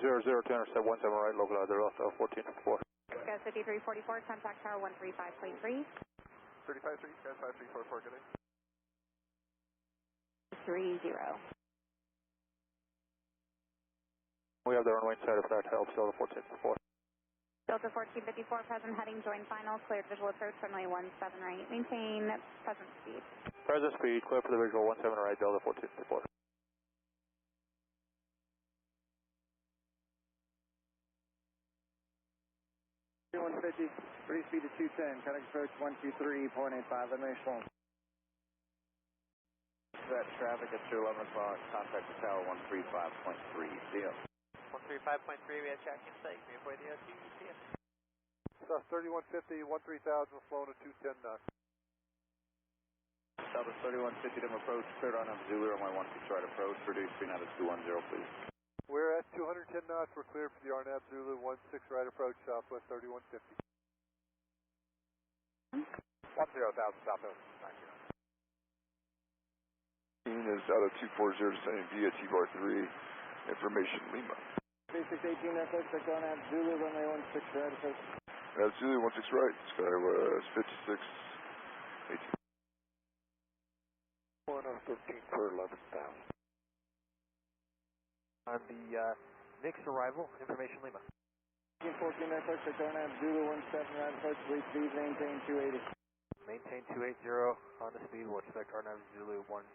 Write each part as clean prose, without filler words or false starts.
200 to intercept 17 right, local either off 1454. Gas 5344, contact tower 135.3. 35.3, gas 5344, good day. 30. We have the runway inside of that, help, Delta 1454. Delta 1454, present heading, join final, cleared visual approach, runway 17 right. Maintain present speed. Present speed, clear for the visual 17 right, Delta 1454. 150, free speed to 210, cutting approach 123.85, elimination. Set traffic at 11 o'clock, contact the tower 135.3, deal. 135.3, we have tracking site, before the LTC. South 3150, 13000, flown at 210 knots. Southwest 3150, dim approach, cleared on up Zulu, runway 16 right approach, reduce speed now to 210, please. We're at 210 knots. We're clear for the RNAV Zulu 16 right approach, Southwest 3150. 10,000, Southwest 19. Is out of 240 descending via T-bar 3, information Lima. 3618 approach, check RNAV Zulu, runway 16 right approach. Zulu 16 right, Skywest 56, 18. 13 for 11,000. On the next arrival, information Lima. 14 approach, check RNAV Zulu 17 right approach, lead speed, maintain 280. Maintain 280 on the speed, we'll expect RNAV Zulu 17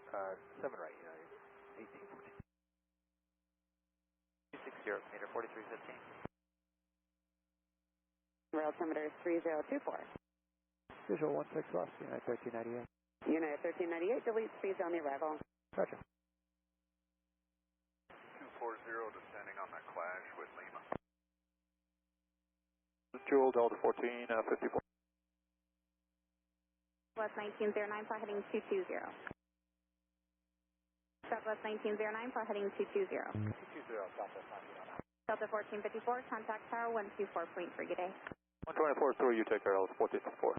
right, United, 1814. 260, meter 4315. Rail altimeter 3024. Visual 16 left, United 1398. United 1398, delete speeds on the arrival. Roger. 240 descending on that clash with Lima. Jewel, Delta 1454. Southwest 1909, flight heading 220. Southwest 1909, flight heading 220. 220, Southwest 1909. Delta 1454, contact tower 124.3, good day. 124.3, you take care, Delta 1454.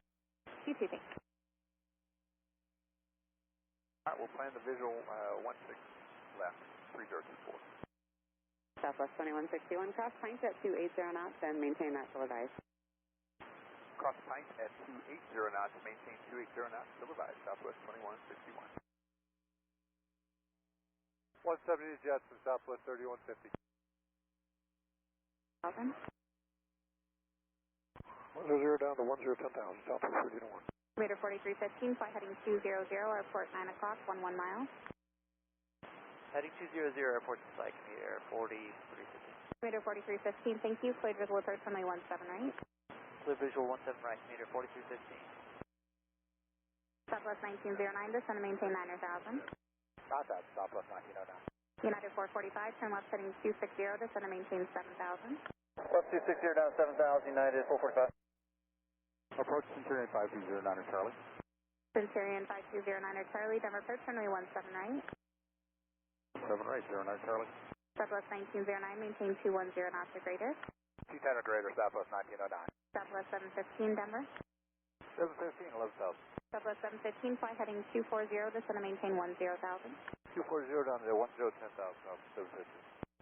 220. Alright, we'll plan the visual 16 left, 3024. Southwest 2161, cross Pint at 280 knots and maintain natural advice. Cross Pint at 280 knots, maintain 280 knots, still advised, Southwest 2161. 170 to Jetson, Southwest 3150. 1000. 10 down to 10,000, Southwest 31. Meter 4315, flight heading 200, airport 9 o'clock, 11 miles. Heading 200, airport to site, meter 4315. Meter 4315, thank you. Cleared visual approach runway 17 right. Clear visual 17 right, meter 4315. Southwest 1909, descend and maintain 9,000. Contact, Southwest 1909. United 445, turn left heading 260, descend and maintain 7,000. Left 260 down 7,000, United 445. Approach Centurion 5209 Charlie. Centurion 5209 Charlie, Denver approach runway 17 right. 7 right, 09 Charlie. Southwest 1909, maintain 210 knots or greater. 210 or greater, Southwest 1909. Southwest 715, Denver. 715, 11,000. Southwest 715, flight heading 240, descend and maintain 10,000. 240 down to 10,000, Southwest 715.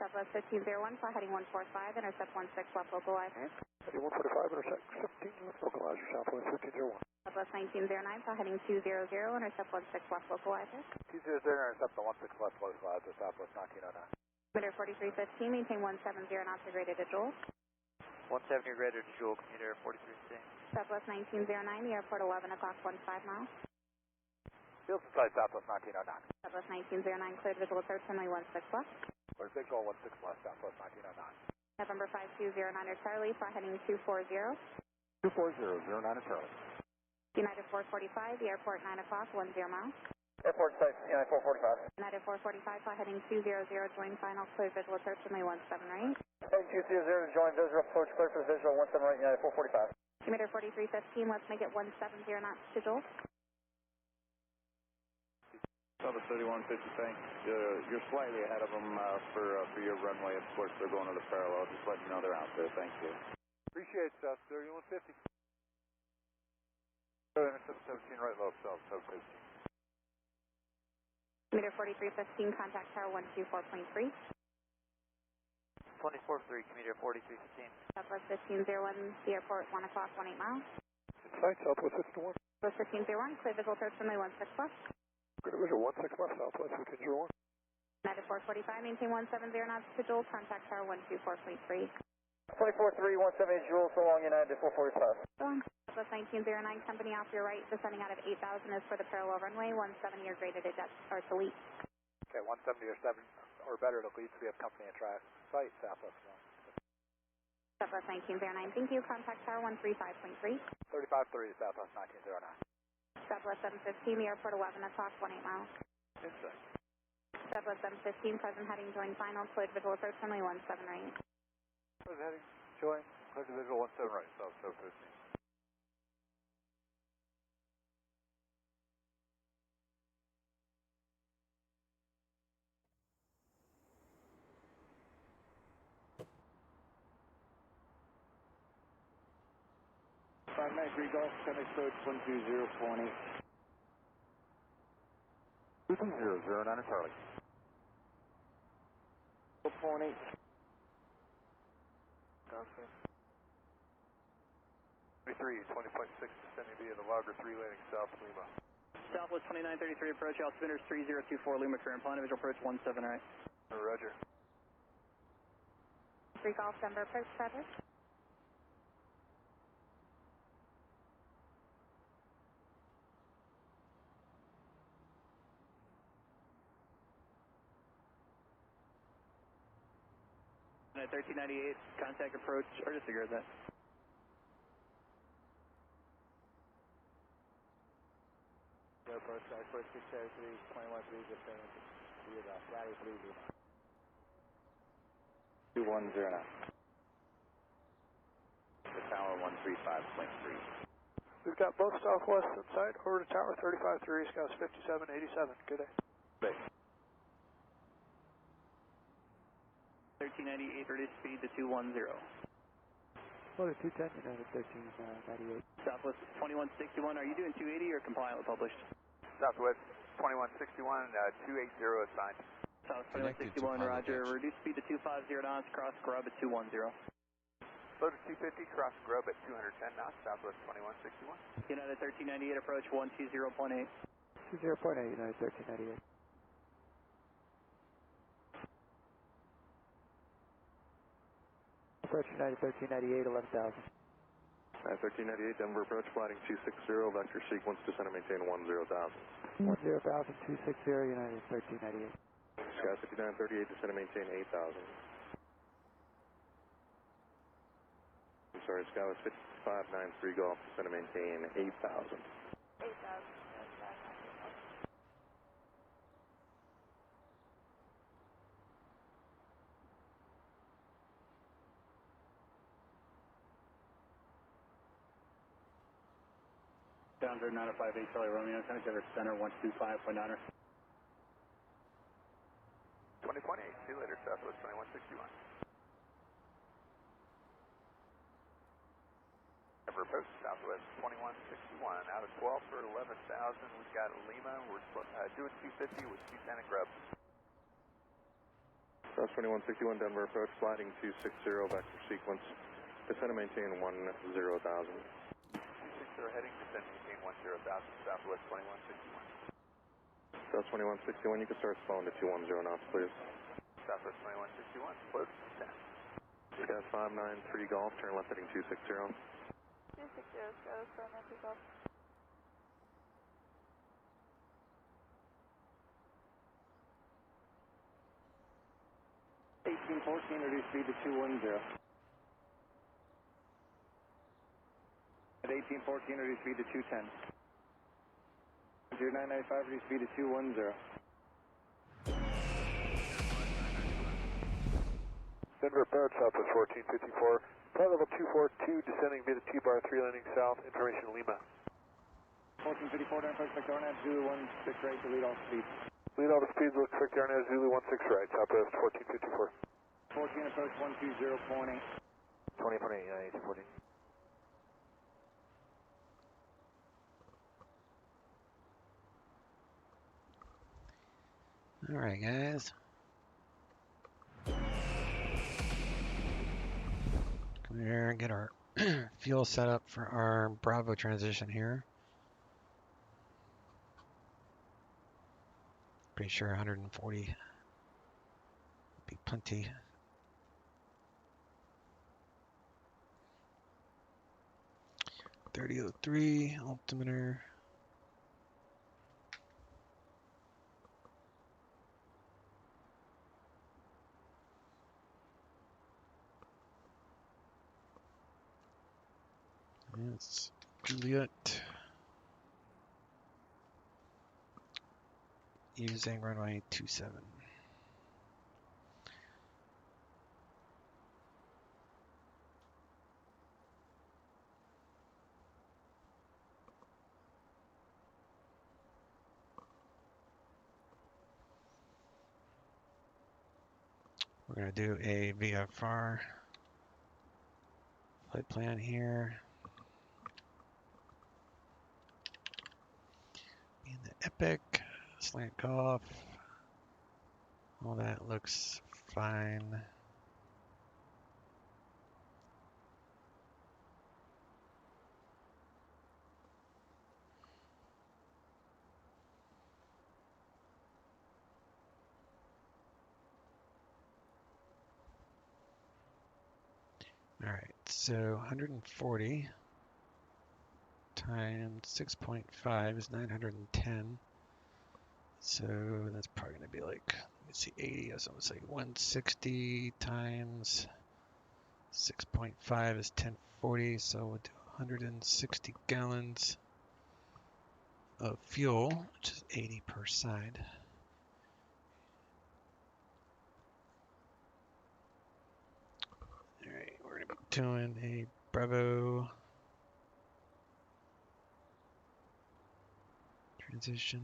Southwest 1501, flight heading 145, intercept 16 left localizer. Heading 145, intercept 15 left localizer, Southwest 1501. Southwest 1909, flight heading 200, intercept 16 left localizer. 200, intercept the 16 left localizer, Southwest 1909. Meter 4315, maintain 170 knots or greater to Joel. 170 or greater to Jewel, meter 4315. Southwest 1909, the airport 11 o'clock, 15 miles. Field supply, Southwest 1909. Southwest 1909, cleared visual approach runway 16 left. Or visual 16 left, Southwest 1909. November 5209 Charlie, flight heading 240. 240, 09 Charlie. United 445, the airport 9 o'clock, 10 miles. Airport site, United 445. United 445, flight heading 200, join final, clear visual approach runway 17 right. Heading 200, join visual approach, clear for visual 17 right, United 445. Meter 4315, let's make it 170 knots to Joel. Southwest 3150, thanks. You're slightly ahead of them for your runway. Of course, they're going to the parallel. Just letting you know they're out there. Thank you. Appreciate it, South 3150. Intercept 17 right, low, South 715. Meter 4315, contact tower 124.3. 24-3, commuter 4315. Southwest 1501, the airport, 1 o'clock, 18 miles. Inside, Southwest 1501. Southwest 1501, clear visual approach runway 16 left. Clear visual 16 left, Southwest 1501. United 445, maintain 170 knots to Joule, contact tower 124.3. 24-3, 178 Joule, so long, United 445. So long. Southwest 1909, company off your right, descending out of 8000 is for the parallel runway, 170 or greater to jet or to leap. Okay, 170 or 7 or better to lead, so we have company at track site, Southwest 1. Southwest 1909, thank you, contact tower 135.3. 35-3, Southwest 1909. Southwest 715, the airport, 11 o'clock, 18 miles. Inside. Southwest 715, present heading join final, cleared visual approach runway 17 right. Present heading, join, clear to visual 17 right, South 715. Five 93 Golf, Center approach 120.8. 2209 Charlie. 0.8. Okay. 23, 20.6, descending via the Logger 3 landing south Lima. Southwest 2933 approach, altimeter 3024 Lima, current plan, visual approach 17 right. Roger. 3 Golf, Denver approach, Travis. At 1398, contact approach, or disregard that. Approach, first 603, 21-3, descending via the Valley 3 Lima. 210 now. The tower 135.3. We've got both Southwest inside, over to tower 35-3, Scouts 5787. Good day. Base. 1398, reduce speed to 210. Motor 210, United 1398. Southwest 2161, are you doing 280 or compliant with published? Southwest 2161, 280 assigned. Southwest 2161, roger. Reduce speed to 250 knots, cross grub at 210. Loaded 250, cross grub at 210 knots, Southwest 2161. United 1398, approach 120.8. 20.8, United 1398. Approach United 1398, 11,000. 1398, Denver approach, flighting 260, vector sequence, descend and maintain 10,000. 10,000, 260, United 1398. Sky 5938, descend and maintain 8,000. I'm sorry, Sky was 5593 Golf, descend and maintain 8,000. 8,000. Down 958 Charlie Romeo, center 125.9. 20.8, see you later, Southwest 2161. Denver approach, Southwest 2161, out of 12 for 11,000. We've got Lima, we're doing 250 with 210 at grub. South 2161, Denver approach, flighting 260, vector sequence, descend and maintain 10,000. 260 heading, descend and maintain 10,000, Southwest 2161. South 2161, you can start slowing to 210 knots, please. Southwest 2161, close to 10. Sky 593 Golf, turn left heading 260. 260, Scouts, 593 Golf. Reduce speed to 210. At 1814, reduce speed to 210. 0995, reduce speed to 210. Denver approach, Southwest 1454. Flight level 242, descending via the T-bar 3 landing south, information Lima. 1454, down approach, Victor Arnett, Zulu 16 right to lead off speed. Lead all the speeds, looks like Arnett, Zulu 16 right, Southwest 1454. 14 approach 120.8. 20.8, United 240. All right, guys. There, get our fuel set up for our Bravo transition here. Pretty sure 140 would be plenty. .3003 altimeter. Yes, Juliet. Using runway 27. We're going to do a VFR flight plan here. In the Epic, slant off. All that looks fine. All right, so 140 times 6.5 is 910. So that's probably going to be like, let me see, 80. I was going to say 160 times 6.5 is 1040. So we'll do 160 gallons of fuel, which is 80 per side. All right, we're going to be doing a Bravo transition.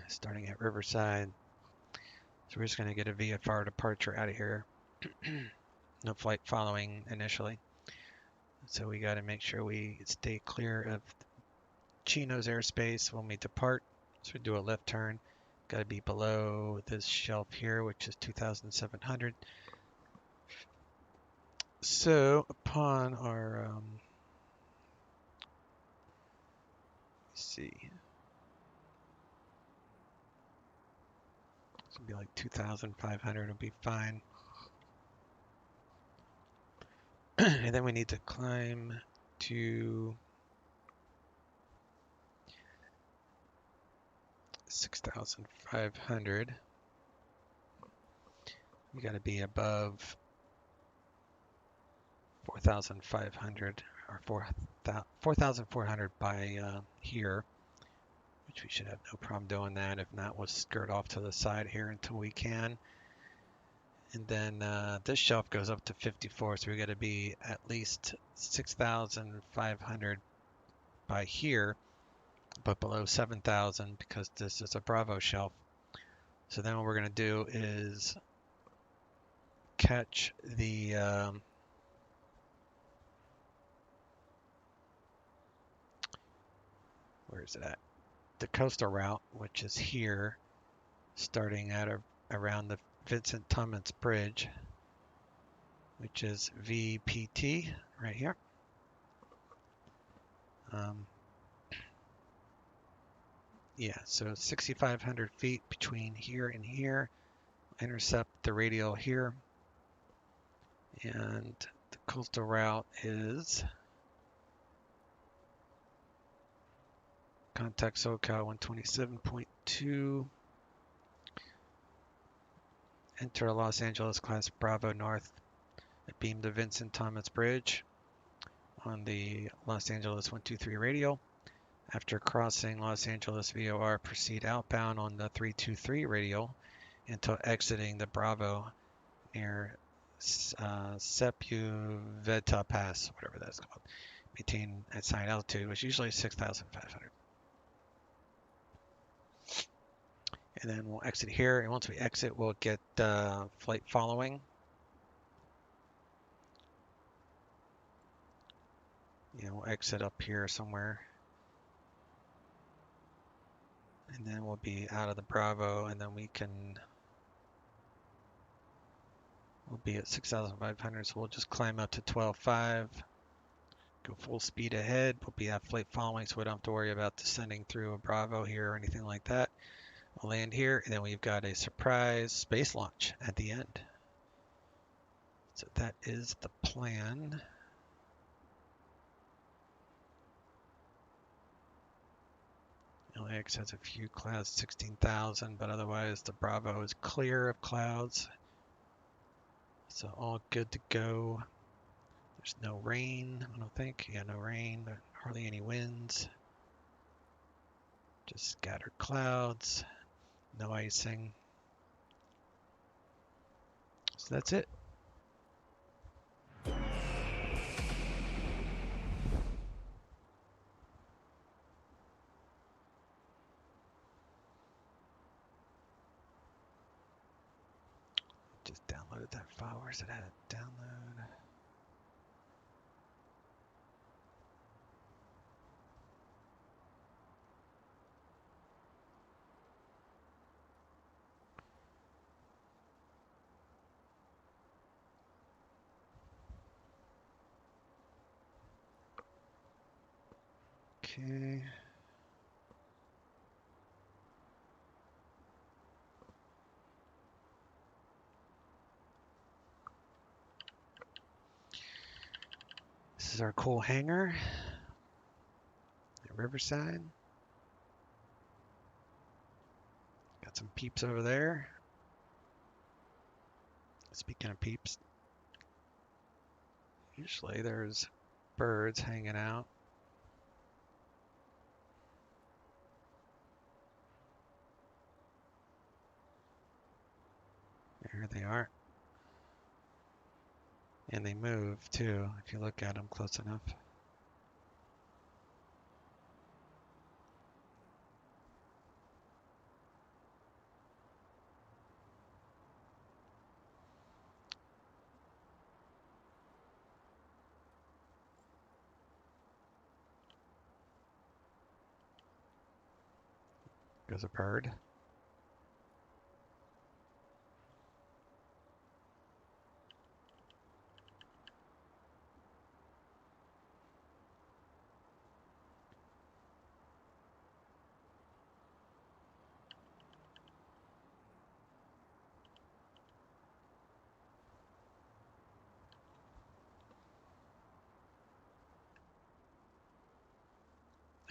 Starting at Riverside. So we're just going to get a VFR departure out of here. No flight following initially. So we got to make sure we stay clear of Chino's airspace when we depart. So we do a left turn. Got to be below this shelf here, which is 2,700. So upon our, let's see, it's gonna be like 2,500. It'll be fine. And then we need to climb to 6,500. We got to be above 4,500 or 4,400 by here, which we should have no problem doing that. If not, we'll skirt off to the side here until we can. And then this shelf goes up to 54, so we got to be at least 6,500 by here, but below 7,000 because this is a Bravo shelf. So then what we're going to do is catch the where is it at? The coastal route, which is here, starting at around the Vincent Thomas Bridge, which is VPT right here. Yeah, so 6,500 feet between here and here. Intercept the radial here. And the coastal route is contact SoCal 127.2. Enter Los Angeles class Bravo North. Beam to Vincent Thomas Bridge on the Los Angeles 123 radial. After crossing Los Angeles VOR, proceed outbound on the 323 radial until exiting the Bravo near Sepulveda Pass, whatever that's called. Maintain assigned altitude, which is usually 6,500. And then we'll exit here, and once we exit, we'll get flight following. we'll exit up here somewhere. And then we'll be out of the Bravo, and then we'll be at 6,500, so we'll just climb up to 12.5, go full speed ahead. We'll be at flight following, so we don't have to worry about descending through a Bravo here or anything like that. We'll land here, and then we've got a surprise space launch at the end. So that is the plan. LAX has a few clouds, 16,000, but otherwise the Bravo is clear of clouds. So all good to go. There's no rain, I don't think. Yeah, no rain, but hardly any winds. Just scattered clouds, no icing. So that's it. Just downloaded that file. Where's it at? Download. Okay. This is our cool hangar at Riverside. Got some peeps over there. Speaking of peeps, usually there's birds hanging out. There they are. And they move too, if you look at them close enough. Goes a bird.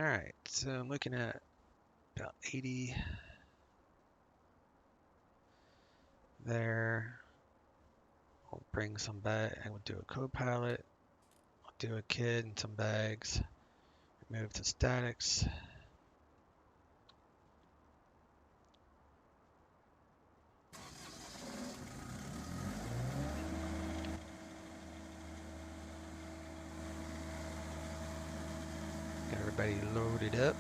All right, so I'm looking at about 80 there. I'll bring some back. I will do a co-pilot. I'll do a kid and some bags. Move to statics. Got everybody loaded up.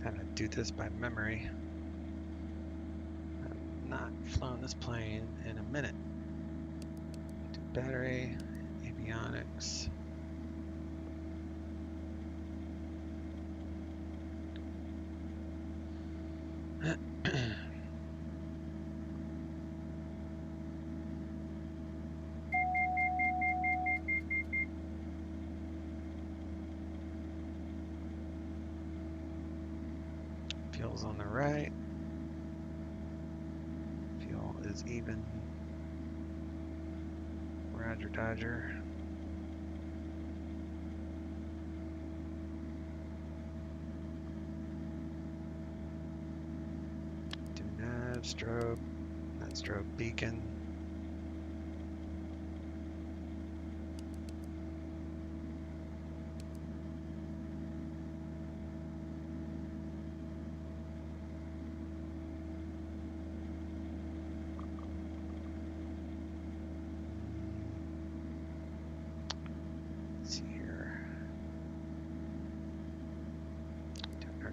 I'm gonna do this by memory. I've not flown this plane in a minute. Do battery, avionics. Fuel's on the right. Fuel is even. Roger, Dodger. Do nav, strobe, not strobe, beacon.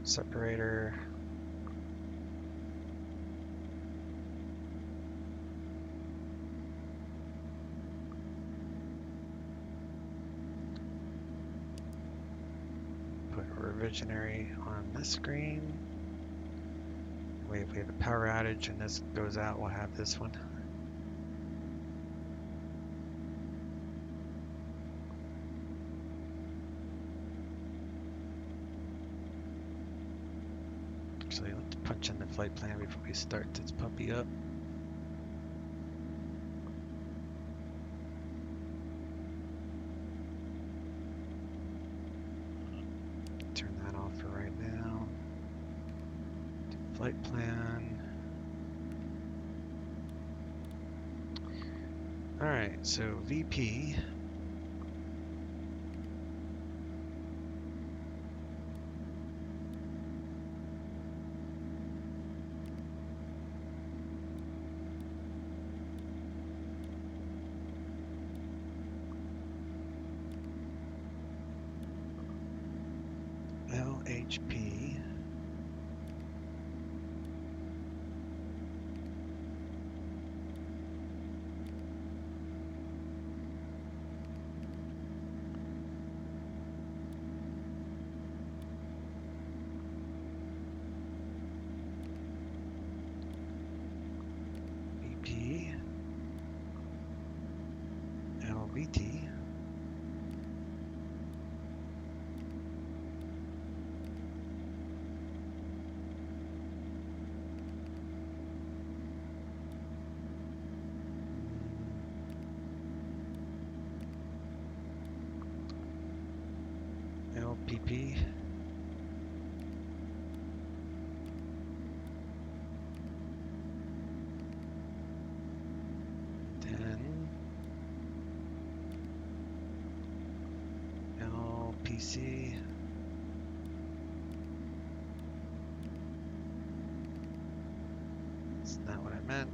separator. Put a revisionary on this screen. If we have a power outage and this goes out, we'll have this one. Actually, let's punch in the flight plan before we start this puppy up. Turn that off for right now. Flight plan. Alright, so VP. LHP. VP. LVT. LPP. Then LPC. That's not what I meant.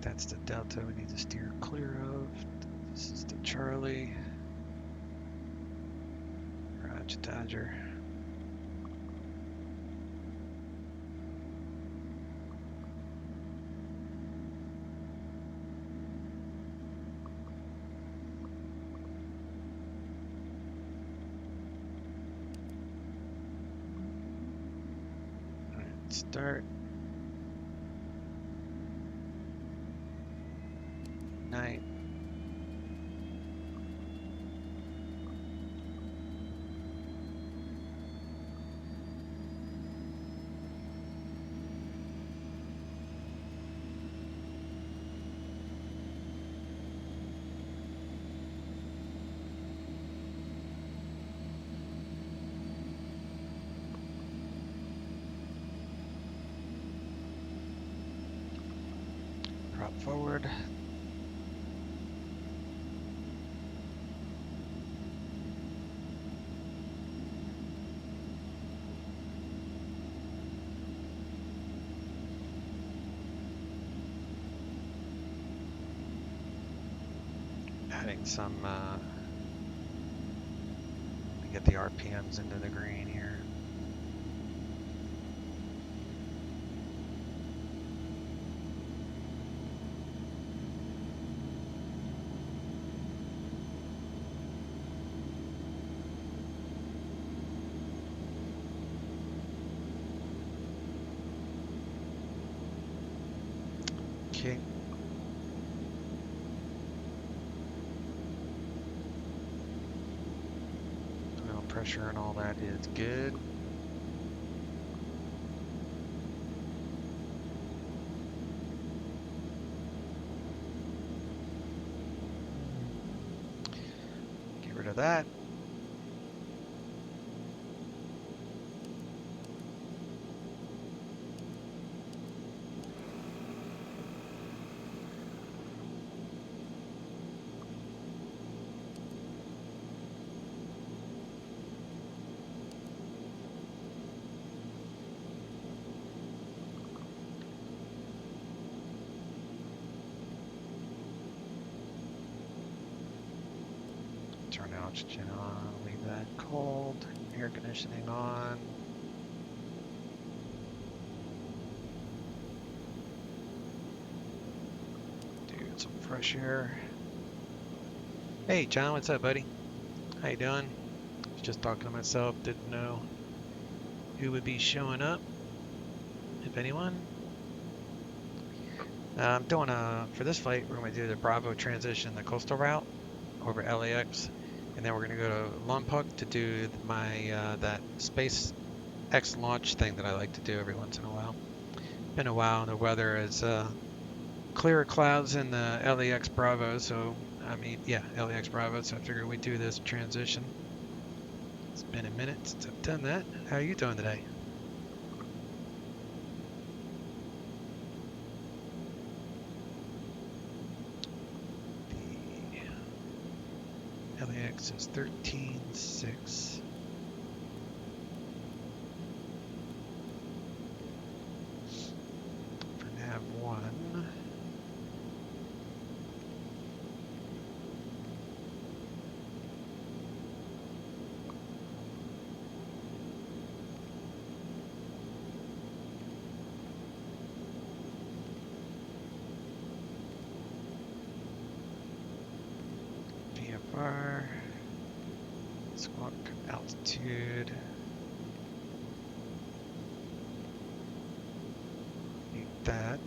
That's the Delta we need to steer clear of. This is the Charlie. Roger, Dodger. All right, start. 9. Prop forward. Adding some, get the RPMs into the green here. Okay. Oil pressure and all that is good. Get rid of that. turn the oxygen on, leave that cold, air conditioning on. Do some fresh air. Hey John, what's up, buddy? How you doing? Was just talking to myself, didn't know who would be showing up, if anyone. I'm doing for this flight, we're going to do the Bravo transition, the coastal route over LAX, and then we're going to go to Lompoc to do my that SpaceX launch thing that I like to do every once in a while. Been a while, and the weather is clear clouds in the LAX Bravo, so LAX Bravo, so I figured we'd do this transition. It's been a minute since I've done that. How are you doing today? LAX is 13.6. For nav 1. VFR, squawk altitude, mute that.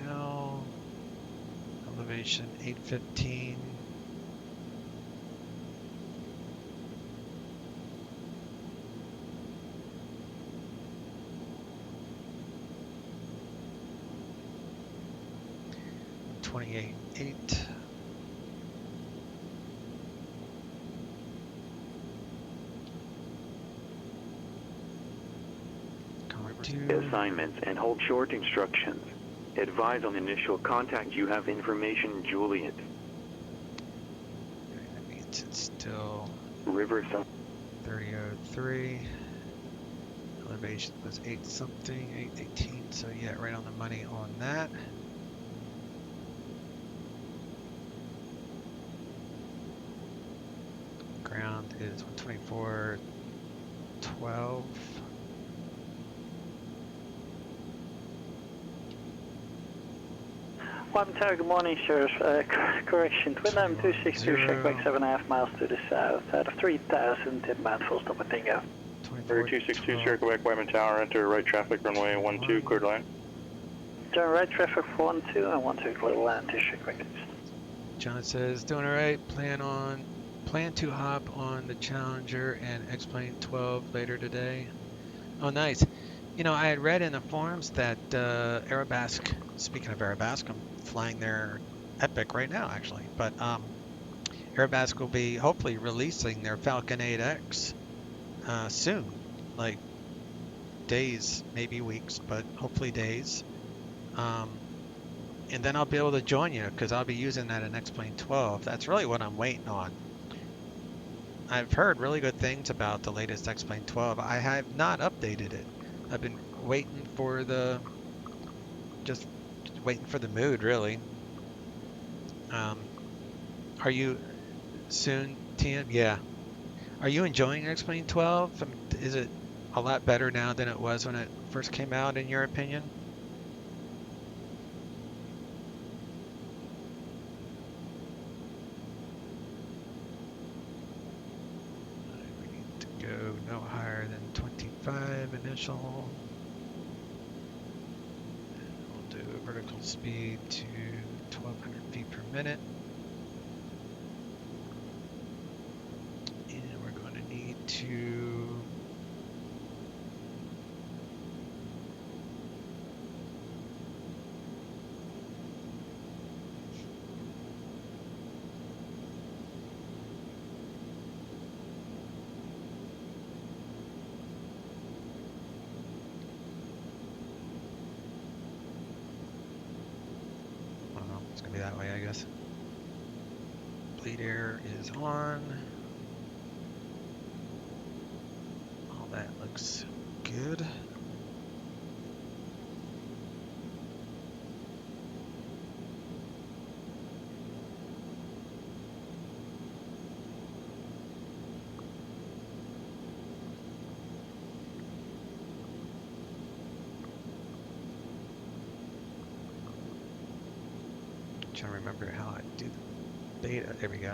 RAL, elevation 815. $28.8. Assignments and hold short instructions. Advise on initial contact. You have information, Juliet. That means it's still Riverside. 3003. Elevation was 8 something, 818. So yeah, right on the money on that. Ground is 124.12. One tower, good morning, sir. Correction, Twin Dome 262, check back 7.5 miles to the south. Out of 3,000, inbound full stop at Tango. 262, circle back, Wyman Tower, enter right traffic, runway 12, cleared line. Turn right traffic for 12 and 12, clear land to check back. John says, doing alright, plan to hop on the Challenger and X-Plane 12 later today. Oh, nice. You know, I had read in the forums that Aerobasque, speaking of Aerobasque, I'm flying their Epic right now, actually. But Aerobasque will be hopefully releasing their Falcon 8X soon. Like days, maybe weeks, but hopefully days. And then I'll be able to join you because I'll be using that in X-Plane 12. That's really what I'm waiting on. I've heard really good things about the latest X-Plane 12. I have not updated it. I've been waiting for just waiting for the mood, really. Are you soon, TM? Yeah. Are you enjoying X-Plane 12? I mean, is it a lot better now than it was when it first came out, in your opinion? We need to go no higher than 25 initial. We'll do a vertical speed to 1,200 feet per minute. And we're going to need to it's going to be that way, I guess. Bleed air is on. looks good. Trying to remember how I do the beta. There we go.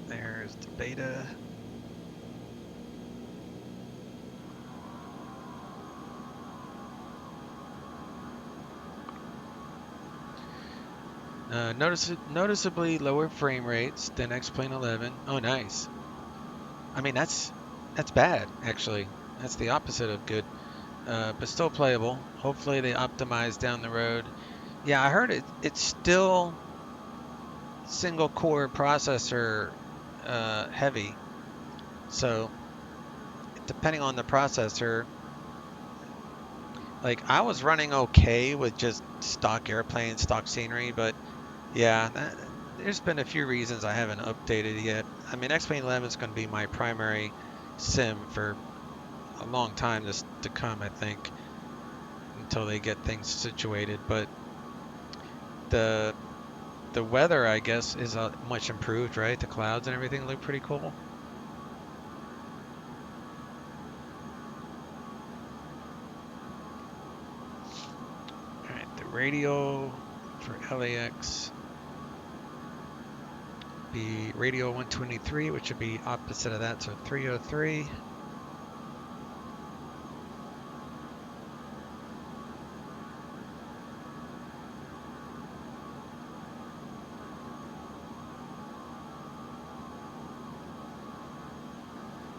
There's the beta. Noticeably lower frame rates than XP11. Oh, nice. I mean, that's bad, actually. That's the opposite of good. But still playable. Hopefully they optimize down the road. Yeah, I heard it's still single core processor heavy. So depending on the processor, like I was running okay with just stock airplane, stock scenery, but yeah, there's been a few reasons I haven't updated yet. I mean, XP11 is going to be my primary sim for a long time to come, I think, until they get things situated. But the weather, I guess, is much improved, right? The clouds and everything look pretty cool. All right, the radio for LAX be radio 123, which would be opposite of that, so 303.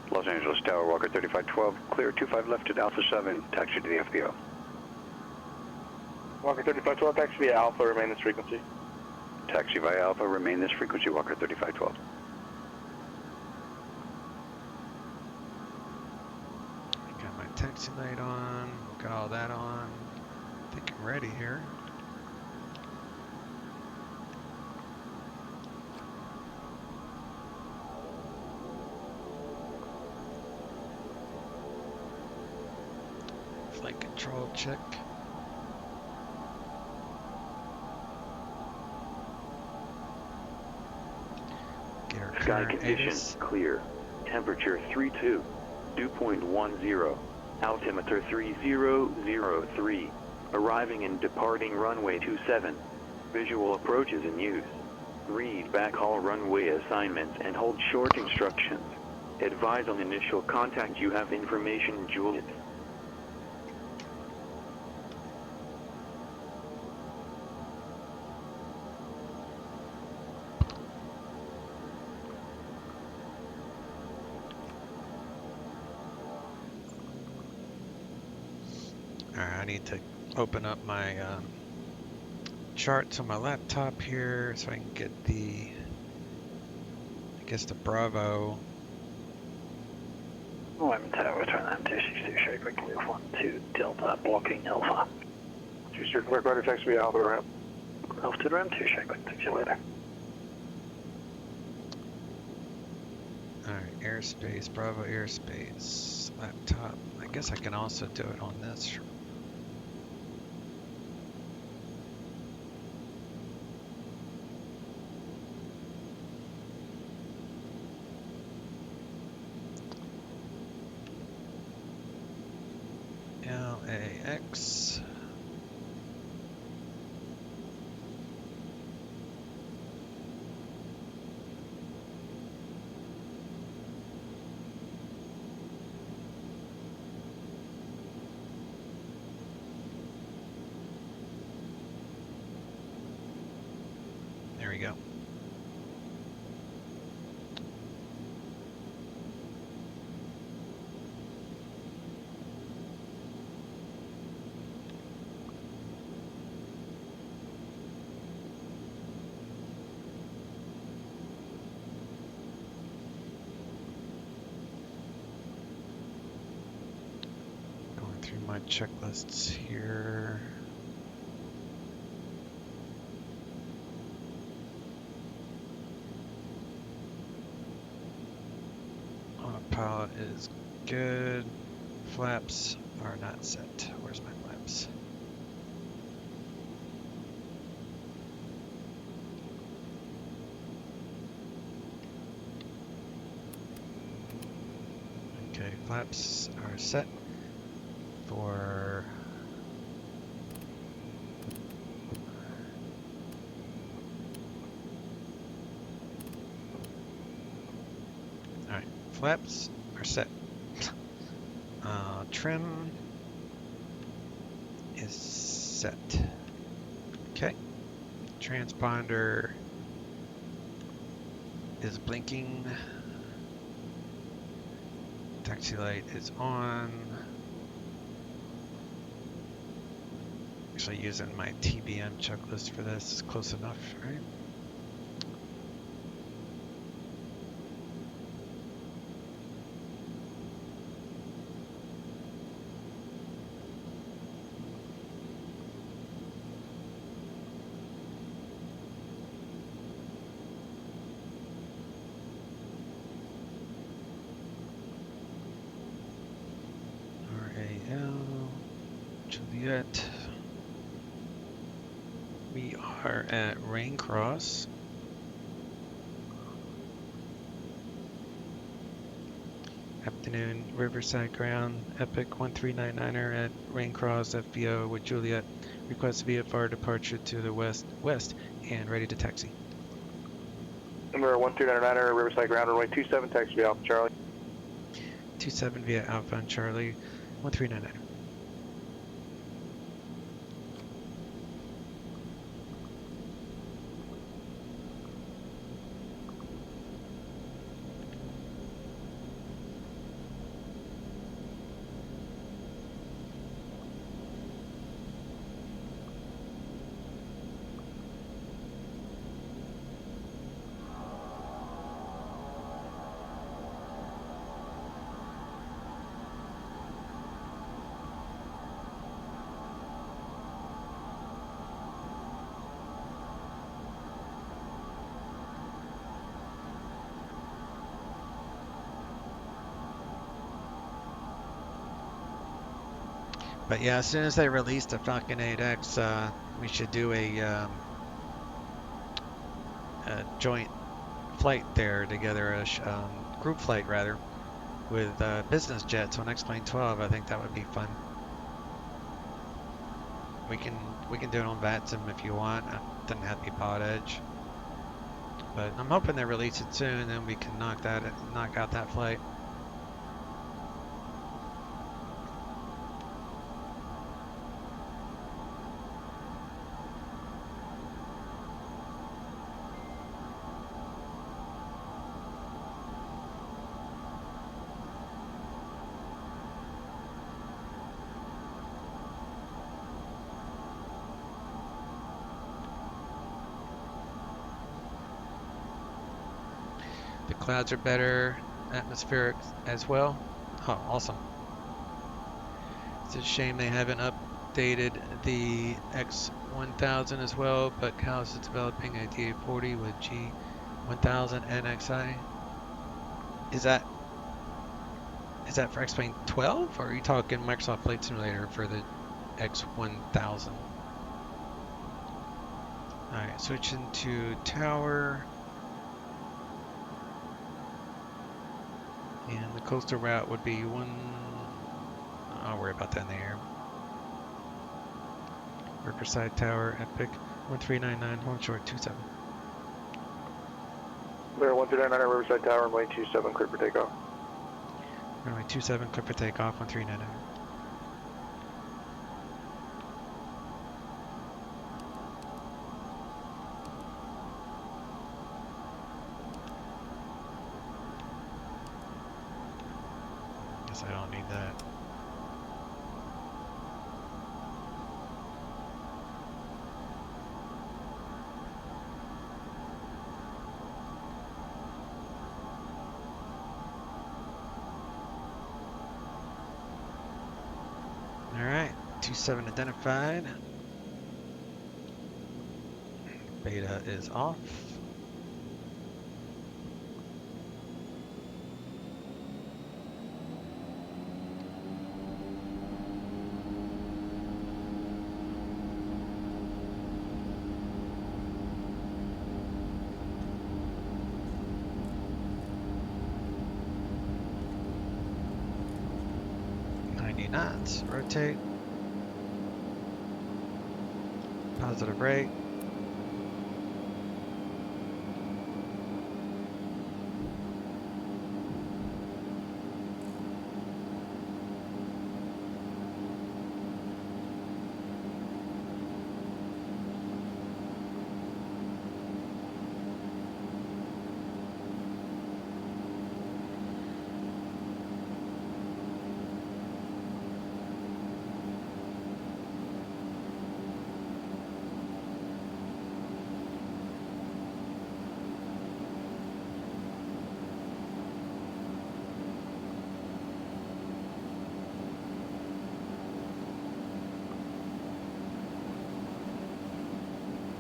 Los Angeles Tower, Walker 3512, clear 25 left at Alpha 7, taxi to the FBO. Walker 3512, taxi via Alpha, remain this frequency. Taxi via Alpha, remain this frequency, Walker 3512. Got my taxi light on, got all that on. I think I'm ready here. Flight control check. Get our Sky conditions clear. Temperature 32. Dew point 10. Altimeter 3003. Arriving and departing runway 27. Visual approaches in use. Read backhaul runway assignments and hold short instructions. Advise on initial contact. You have information, Juliet. Alright, I need to open up my charts on my laptop here so I can get the, I guess the Bravo. I'm Tower, turn on 262, show quickly 12 Delta, blocking Alpha. 26, quick rudder, taxi via Alpha ramp. Alpha to the ramp 2, show quick, talk to you later. Alright, airspace, Bravo airspace, laptop. I guess I can also do it on this. LAX. There we go. Going through my checklists here. tail is good. Flaps are not set. Where's my flaps? Okay, flaps are set for alright, flaps are set. Trim is set. Okay. Transponder is blinking. Taxi light is on. Actually using my TBM checklist for this is close enough, right? Juliet. We are at Rain Cross. Afternoon, Riverside Ground, Epic 1399er at Rain Cross, FBO with Juliet. Request VFR departure to the west and ready to taxi. Number 1399er, Riverside Ground, runway 27, taxi via Alpha Charlie. 27 via Alpha and Charlie, 1399er. But yeah, as soon as they release the Falcon 8X, we should do a joint flight there together, a group flight rather, with business jets on XP11. I think that would be fun. We can do it on VATSIM if you want. It doesn't have to be pod edge. But I'm hoping they release it soon, and we can knock out that flight. The clouds are better, atmospheric as well. Oh, awesome. It's a shame they haven't updated the X1000 as well, but Cow's is developing a DA40 with G1000 and XI. Is that for XP12, or are you talking Microsoft Flight Simulator for the X1000? Alright, switching to tower. And the coastal route would be I'll worry about that in the air. Riverside Tower, Epic 1399, home short 27. There, 1399 Riverside Tower, runway 27, clear for takeoff. Runway 27, clear for takeoff, 1399. I don't need that. Alright, 27 identified. Beta is off. knots. Rotate. Positive rate.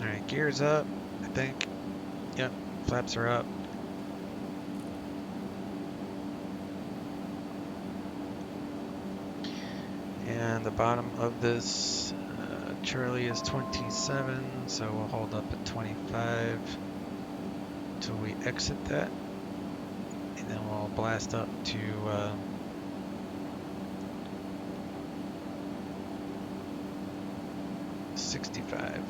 Alright, gears up, I think. Yep, flaps are up. And the bottom of this Charlie is 27, so we'll hold up at 25 until we exit that. And then we'll blast up to 65.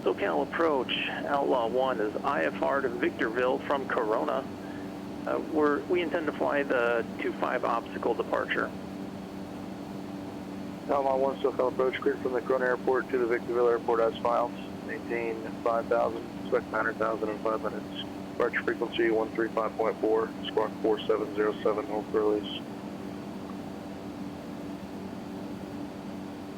SoCal approach, Outlaw 1 is IFR to Victorville from Corona. We intend to fly the 25 obstacle departure. Outlaw 1, SoCal approach, cleared from the Corona Airport to the Victorville Airport as filed. Maintain 5,000, expect 900,000 in 5 minutes. Departure frequency 135.4, squawk 4707, hold for release.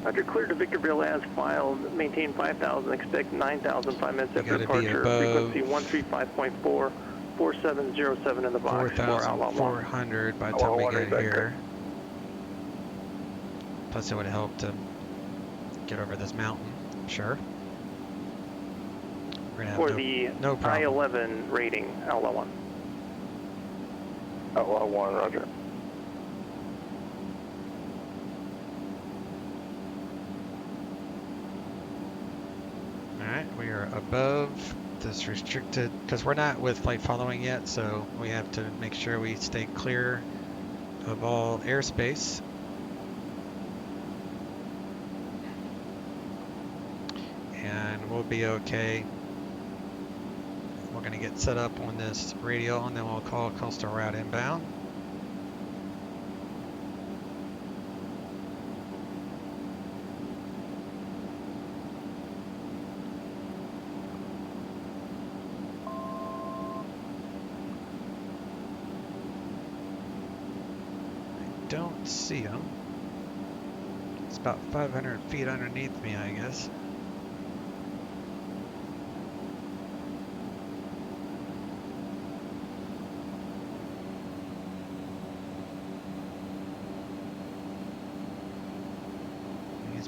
After cleared to Victorville as filed, maintain 5,000, expect 9,000 5 minutes after departure. Frequency 135.4, 4707 in the box for Outlaw 1. 4,400 by the time we get here. Plus it would help to get over this mountain, sure. We're gonna have for the no problem. I-11 rating, Outlaw 1. Outlaw 1, roger. Alright, we are above this restricted, because we're not with flight following yet, so we have to make sure we stay clear of all airspace. And we'll be okay. We're going to get set up on this radio and then we'll call coastal route inbound. I don't see him. It's about 500 feet underneath me, I guess.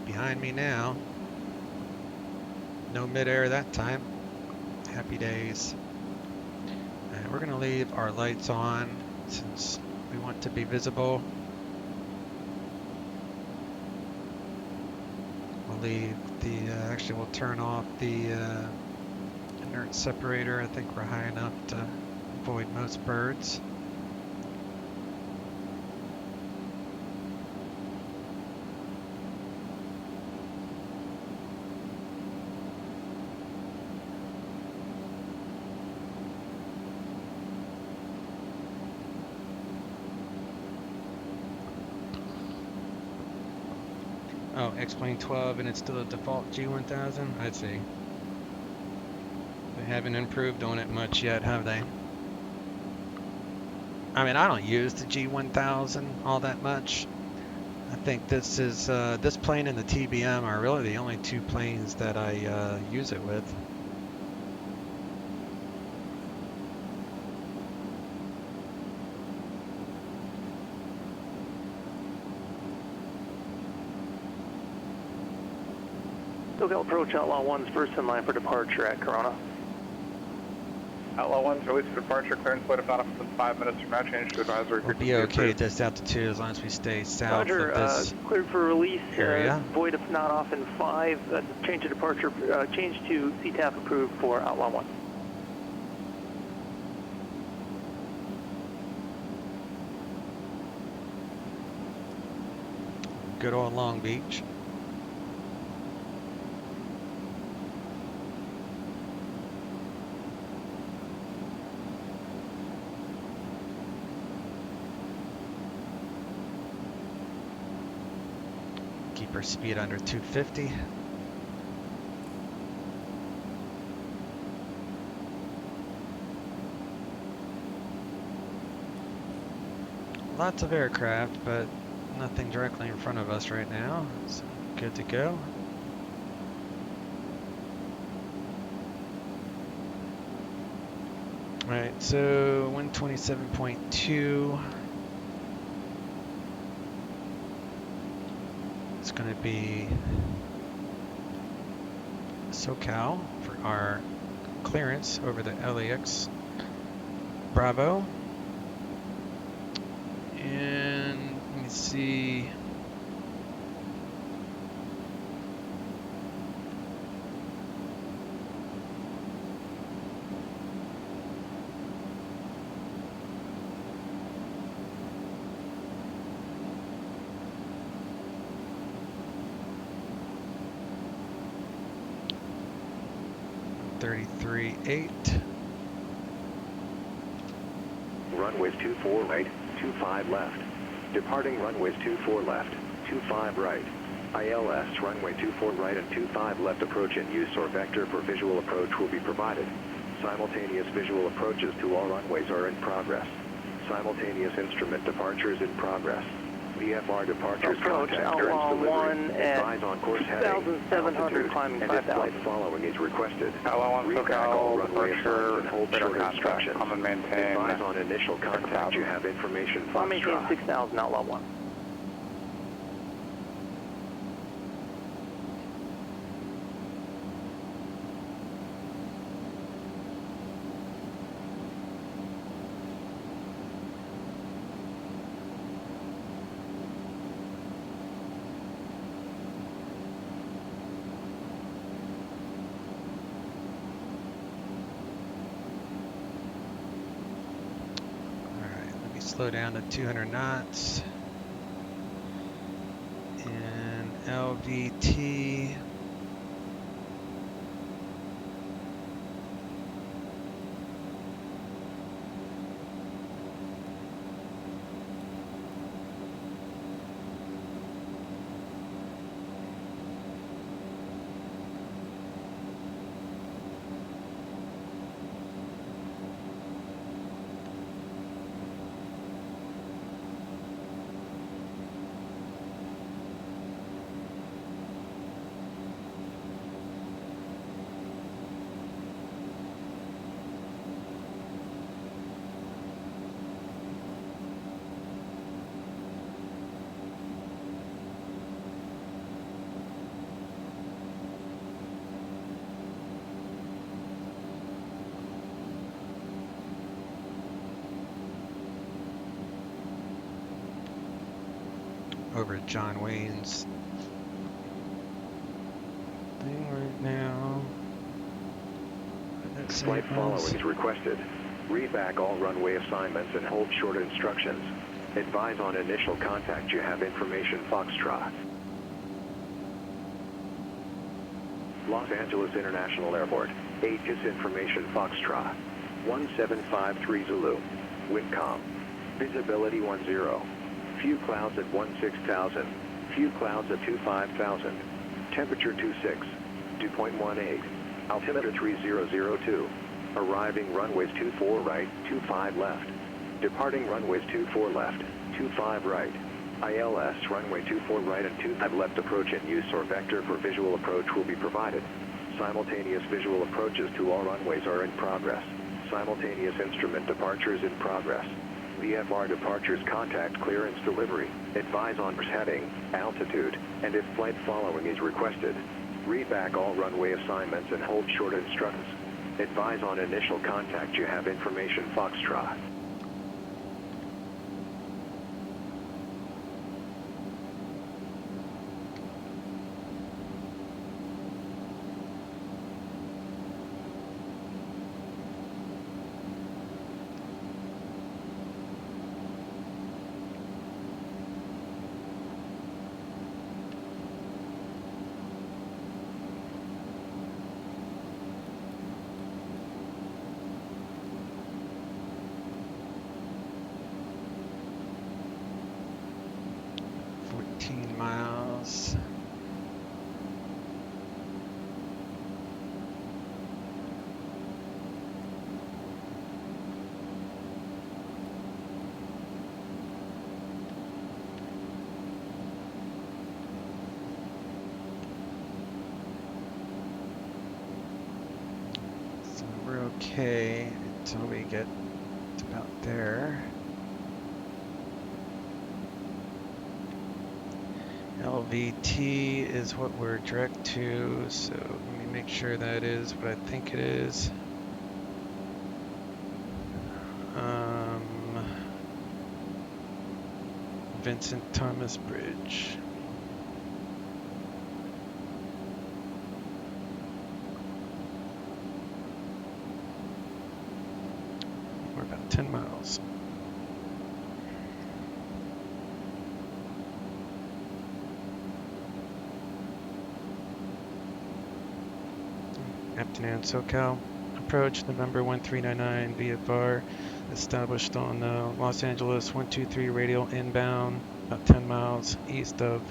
Behind me now. No midair that time. Happy days. And we're going to leave our lights on since we want to be visible. We'll leave the, actually we'll turn off the inert separator. I think we're high enough to avoid most birds. Oh, XP11 and it's still a default G1000? I see. They haven't improved on it much yet, have they? I mean, I don't use the G1000 all that much. I think this is, this plane and the TBM are really the only two planes that I use it with. SoCal approach, Outlaw 1's first in line for departure at Corona. Outlaw 1's release for departure, clearance flight about 5 minutes from now, change to advisory. We'll be okay at this altitude as long as we stay south Roger, of this cleared for release, area. void if not off in 5, change to departure, change to CTAP approved for Outlaw 1. Good old Long Beach. Keep our speed under 250. Lots of aircraft, but nothing directly in front of us right now. So good to go. All right, so 127.2. It's going to be SoCal for our clearance over the LAX Bravo. And let me see. Runways 24 right, 25 left. Departing runways 24 left, 25 right. ILS runway 24 right and 25 left approach in use or vector for visual approach will be provided. Simultaneous visual approaches to all runways are in progress. Simultaneous instrument departures in progress. VFR departures approach contact Outlaw clearance 1 delivery. at Advise on course heading, 2,700 altitude, climbing and if 5,000. flight following is requested. Outlaw 1 Read back all SoCal, runway departure, assignments and hold radar short contact, instructions. come and maintain. Advise on initial contact you have information I'll maintain Foxtrot. 6,000 Outlaw 1. Slow down to 200 knots. And LVT. Over at John Wayne's thing right now. Flight following is requested. Read back all runway assignments and hold short instructions. Advise on initial contact you have information Foxtrot. Los Angeles International Airport. Aegis information Foxtrot. 1753 Zulu. Wind calm. Visibility 10. Few clouds at 16,000. Few clouds at 25,000. Temperature 26. 2.18. Altimeter 3002. Arriving runways 24 right, 25 left. Departing runways 24 left, 25 right. ILS runway 24 right and 25 left approach in use or vector for visual approach will be provided. Simultaneous visual approaches to all runways are in progress. Simultaneous instrument departures in progress. VFR departures contact clearance delivery. Advise on heading, altitude, and if flight following is requested. Read back all runway assignments and hold short instructions. Advise on initial contact you have information Foxtrot. Miles. So we're okay until we get to about there. LVT is what we're direct to, so let me make sure that is what I think it is. Vincent Thomas Bridge. We're about 10 miles. Afternoon, SoCal. Approach November 1399 VFR, established on Los Angeles 123 radial inbound, about 10 miles east of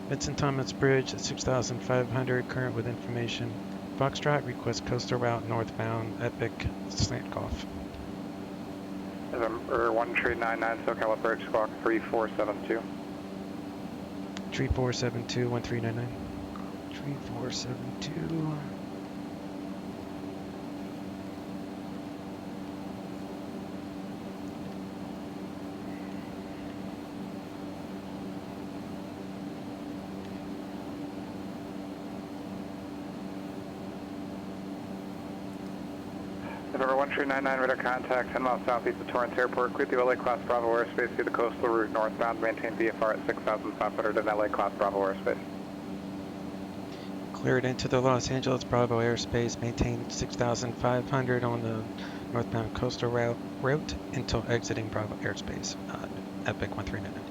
Vincent Thomas Bridge at 6,500, current with information. Foxtrot, request coastal route northbound, Epic, Slankoff. November 1399 SoCal approach, squawk 3472. 3472, 1399. 3472. November 1399, radar contact 10 miles southeast of Torrance Airport. Clear the LA Class Bravo airspace via the coastal route northbound. Maintain VFR at 6,500 in LA Class Bravo airspace. Cleared into the Los Angeles Bravo airspace. Maintain 6,500 on the northbound coastal route until exiting Bravo airspace. Epic 1399.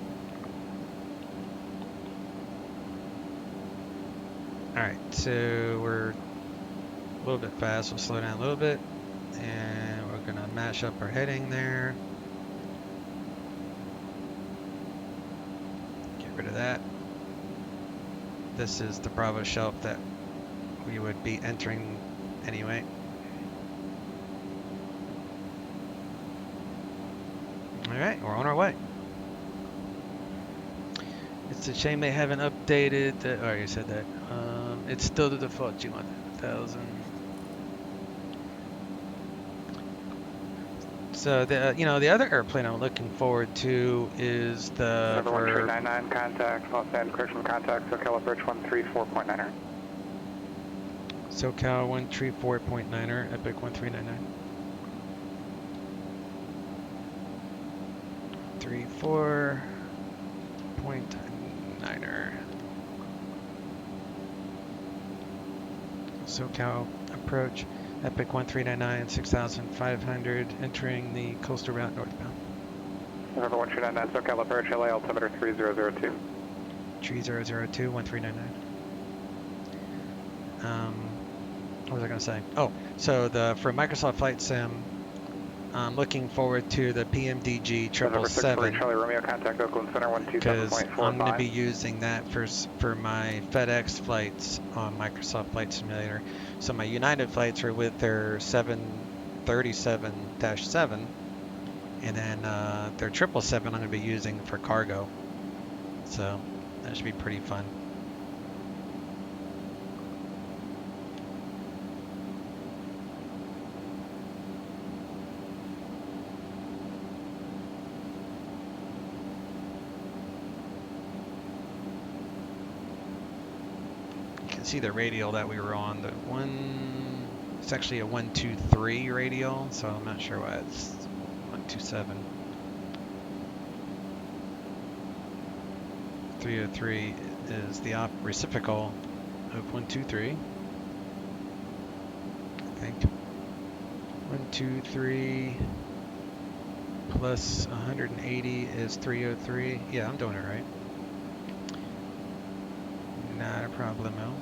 Alright, so we're a little bit fast. We'll slow down a little bit. And we're going to mash up our heading there. Get rid of that. This is the Bravo shelf that we would be entering anyway. Alright, we're on our way. It's a shame they haven't updated the, oh, you said that. It's still the default G1000. So the the other airplane I'm looking forward to is the November 1399 contact Los Angeles correction contact SoCal approach 134.9er. SoCal 134.9er, Epic 1399. 34.9er. SoCal approach. Epic 1399, 6,500, entering the coastal route northbound. November 1399, SoCal approach, LA altimeter 3002. 3002, 1399. What was I going to say? Oh, so for Microsoft Flight Sim, I'm looking forward to the PMDG 777. Charlie Romeo, contact Oakland Center 127.45. Because I'm going to be using that for my FedEx flights on Microsoft Flight Simulator. So my United flights are with their 737-7, and then their 777 I'm going to be using for cargo. So that should be pretty fun. See the radial that we were on, the 1 It's actually a 123 radial, so I'm not sure why it's 127. 303 is the reciprocal of 123. I think 123 plus 180 is 303. Yeah, I'm doing it right. Not a problemo.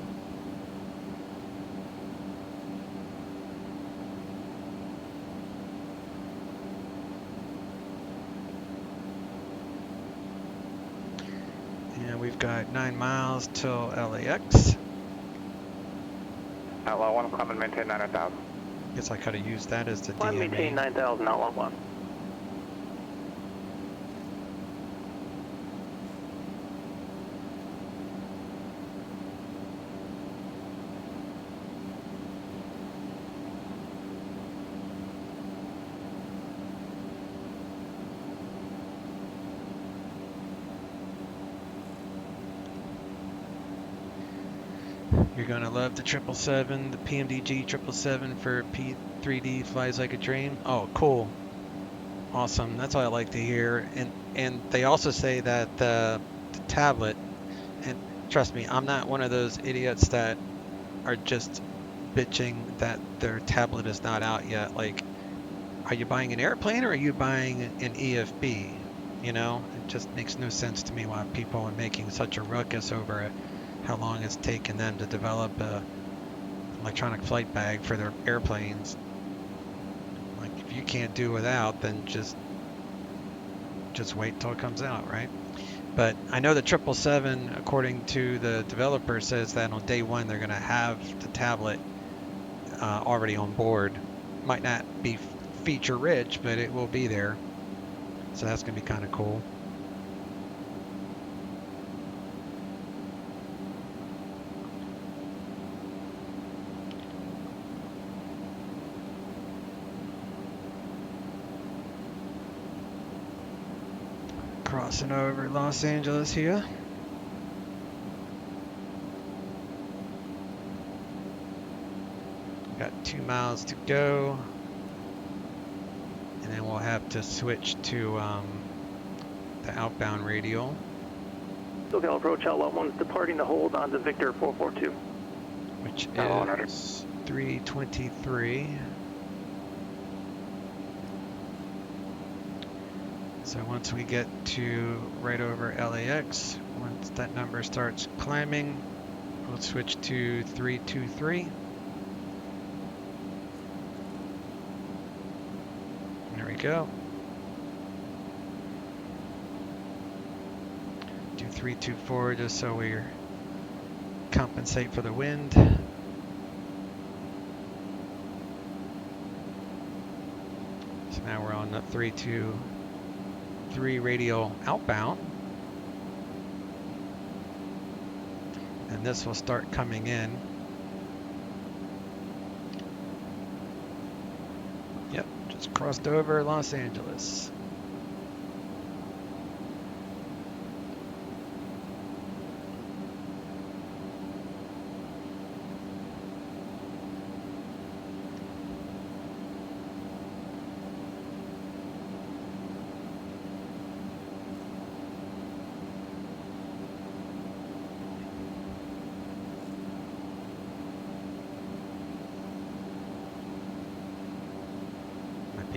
And we've got 9 miles till LAX. Outlaw 1, climb and maintain 900,000. Guess I could have used that as the Climb, maintain 9,000, Outlaw 1. You're gonna love the 777, the PMDG 777 for P3D flies like a dream. Oh, cool, awesome. That's what I like to hear. And they also say that the tablet, and trust me, I'm not one of those idiots that are just bitching that their tablet is not out yet. Like, are you buying an airplane or are you buying an EFB? You know, it just makes no sense to me why people are making such a ruckus over how long it's taken them to develop a electronic flight bag for their airplanes. Like, if you can't do without, then just wait till it comes out, right? But I know the 777, according to the developer, says that on day one they're going to have the tablet already on board. Might not be feature rich, but it will be there. So that's going to be kind of cool. Crossing over Los Angeles here. Got 2 miles to go. And then we'll have to switch to the outbound radial. SoCal approach, Outlaw 1 is departing to hold on to Victor 442. Which is 323. So once we get to right over LAX, once that number starts climbing, we'll switch to 323. There we go. Do 324 just so we compensate for the wind. So now we're on the 323 radial outbound. And this will start coming in. Yep, just crossed over Los Angeles.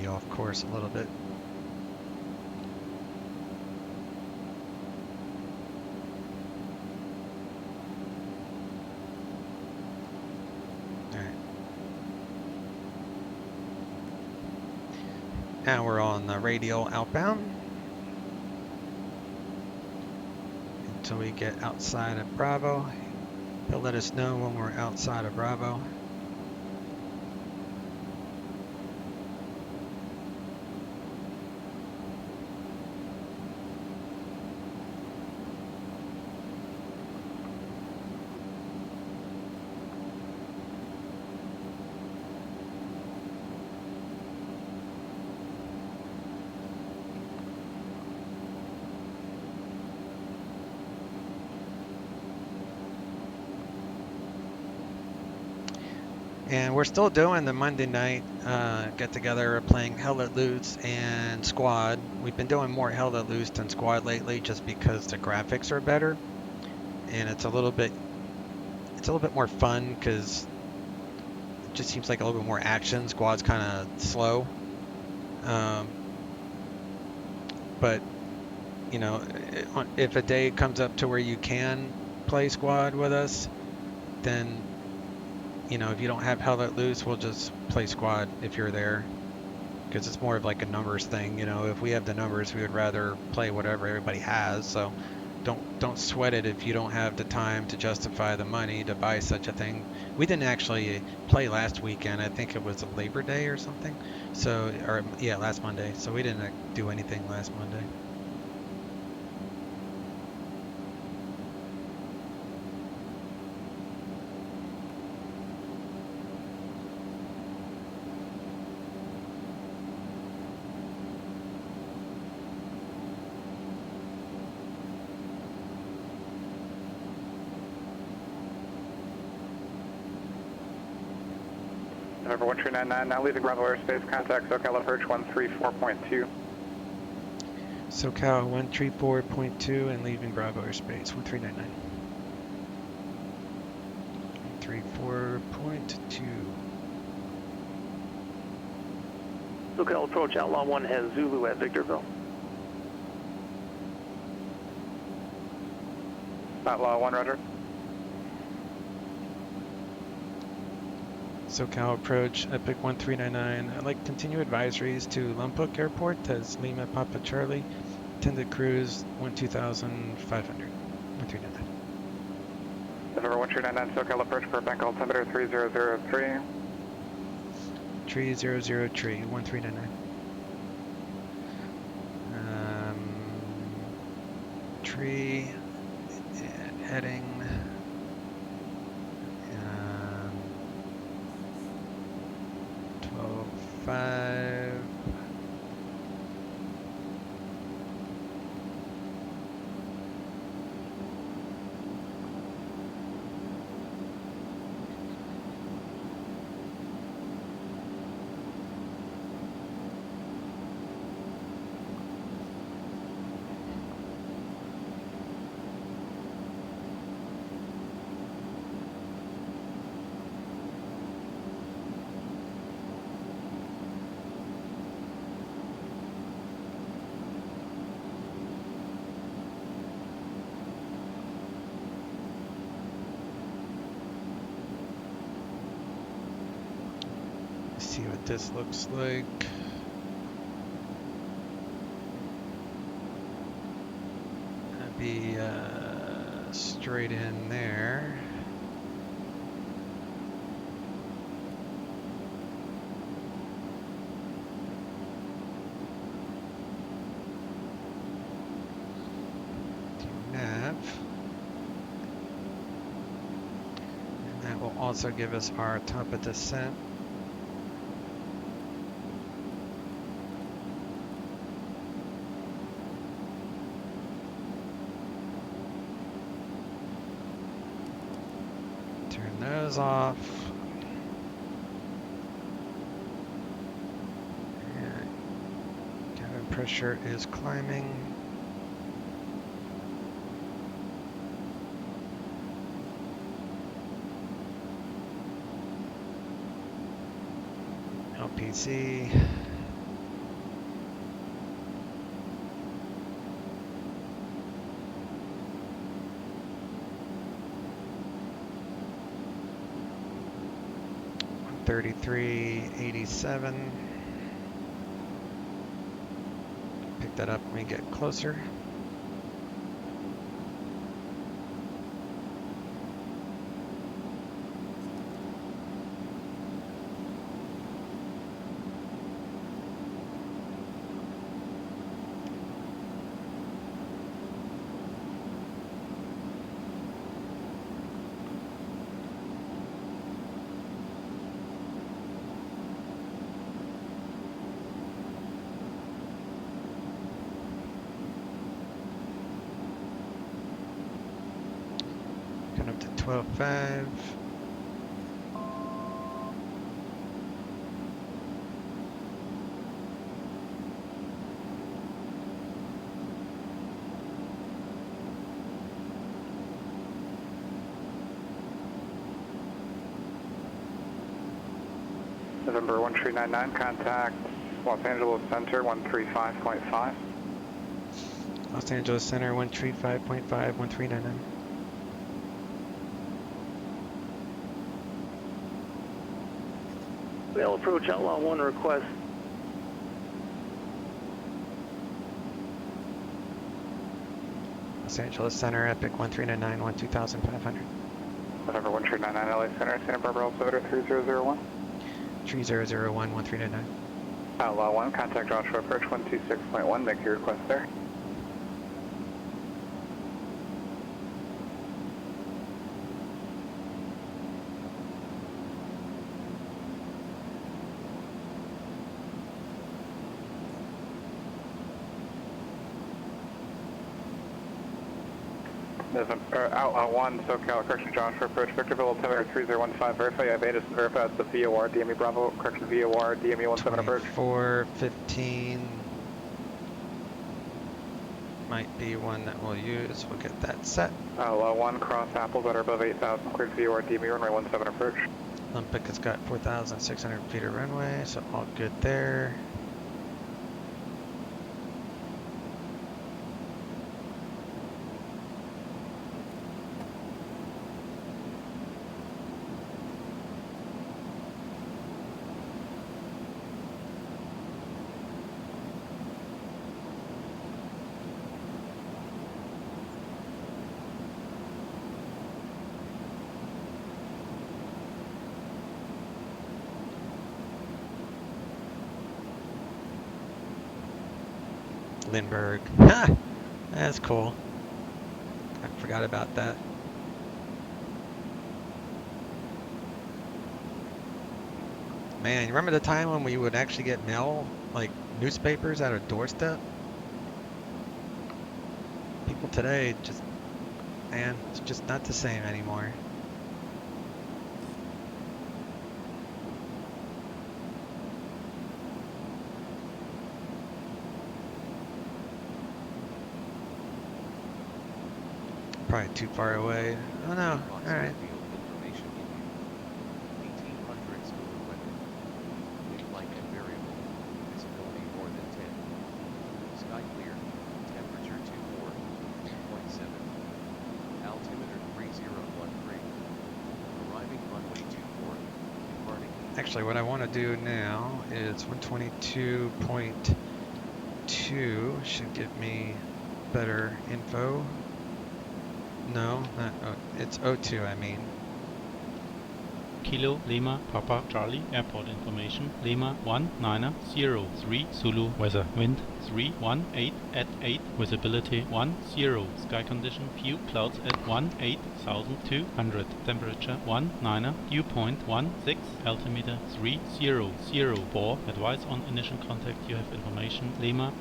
Off course a little bit. All right. Now we're on the radial outbound until we get outside of Bravo. He'll let us know when we're outside of Bravo. And we're still doing the Monday night get together, playing Hell Let Loose and Squad. We've been doing more Hell Let Loose than Squad lately, just because the graphics are better, and it's a little bit more fun because it just seems like a little bit more action. Squad's kind of slow, but you know, if a day comes up to where you can play Squad with us, then you know, if you don't have Hell Let Loose, we'll just play Squad if you're there, because it's more of like a numbers thing. You know, if we have the numbers, we would rather play whatever everybody has. So don't sweat it if you don't have the time to justify the money to buy such a thing. We didn't actually play last weekend. I think it was a Labor Day or something. So, or yeah, last Monday. So we didn't do anything last Monday. November 1399, now leaving Bravo airspace, contact SoCal approach 134.2. SoCal 134.2 and leaving Bravo airspace 1399. 134.2. SoCal approach, Outlaw 1 has Zulu at Victorville. Outlaw 1, roger. SoCal approach, Epic 1399. I'd like to continue advisories to Lompoc Airport as Lima Papa Charlie. Intended cruise 12500. 1399. November 1399, SoCal approach for bank altimeter 3003. 3003, 1399. Tree and heading. 12.5. See what this looks like. That'd be straight in there. To nav. And that will also give us our top of descent. Those off. And cabin pressure is climbing. LPC. $33.87. Pick that up when we get closer. Up to 12.5. Denver 1399, contact Los Angeles Center 135.5. Los Angeles Center 135.5, 1399. We'll approach Outlaw 1 request. Los Angeles Center, Epic 1399, 12500. November 1399, LA Center, Santa Barbara altimeter 3001. 3001, 1399. Outlaw 1, contact Joshua approach 126.1, make your request there. Outlaw 1, SoCal, correction, Joshua approach, Victorville, altimeter 3015, verify you have ATIS and verify it's the VOR, DME Bravo, correction, VOR, DME 17 approach. 415 might be one that we'll use. We'll get that set. Outlaw 1, cross apples that are above 8,000, cleared VOR, DME runway 17 approach. Olympic has got 4,600 feet of runway, so all good there. Lindbergh. Ha! That's cool. I forgot about that. Man, you remember the time when we would actually get mail, like newspapers at our doorstep? People today just, man, it's just not the same anymore. Probably too far away. Oh no, alright. Actually, what I want to do now is 122.2 should give me better info. No, not it's O2, I mean. Kilo Lima Papa Charlie Airport information. Lima 1903 Zulu weather. Wind 318 at 8. Visibility 10. Sky condition few clouds at 18,200. Temperature 19. Dew point 16. Altimeter 3004. Advice on initial contact. You have information. Lima.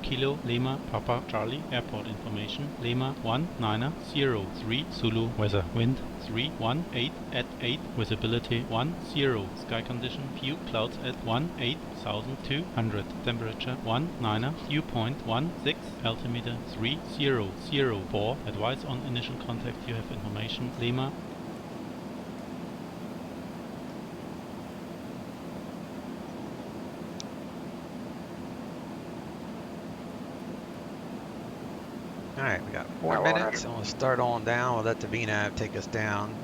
Kilo Lima Papa Charlie Airport information. Lima 1903 Zulu weather. Wind 318 at 8. Visibility 10. Sky condition few clouds at 18,200. Temperature 19. Dew point 16. Altimeter 3004. Advice on initial contact. You have information. Lima. Alright, we got 4 minutes, and we'll start on down. We'll let the VNAV take us down.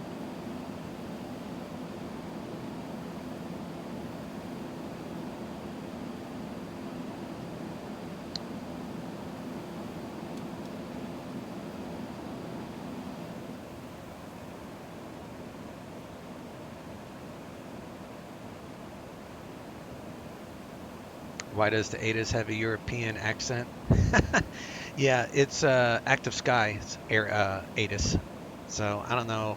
Why does the ATIS have a European accent? Yeah, it's Active Sky, it's air ATIS. So I don't know.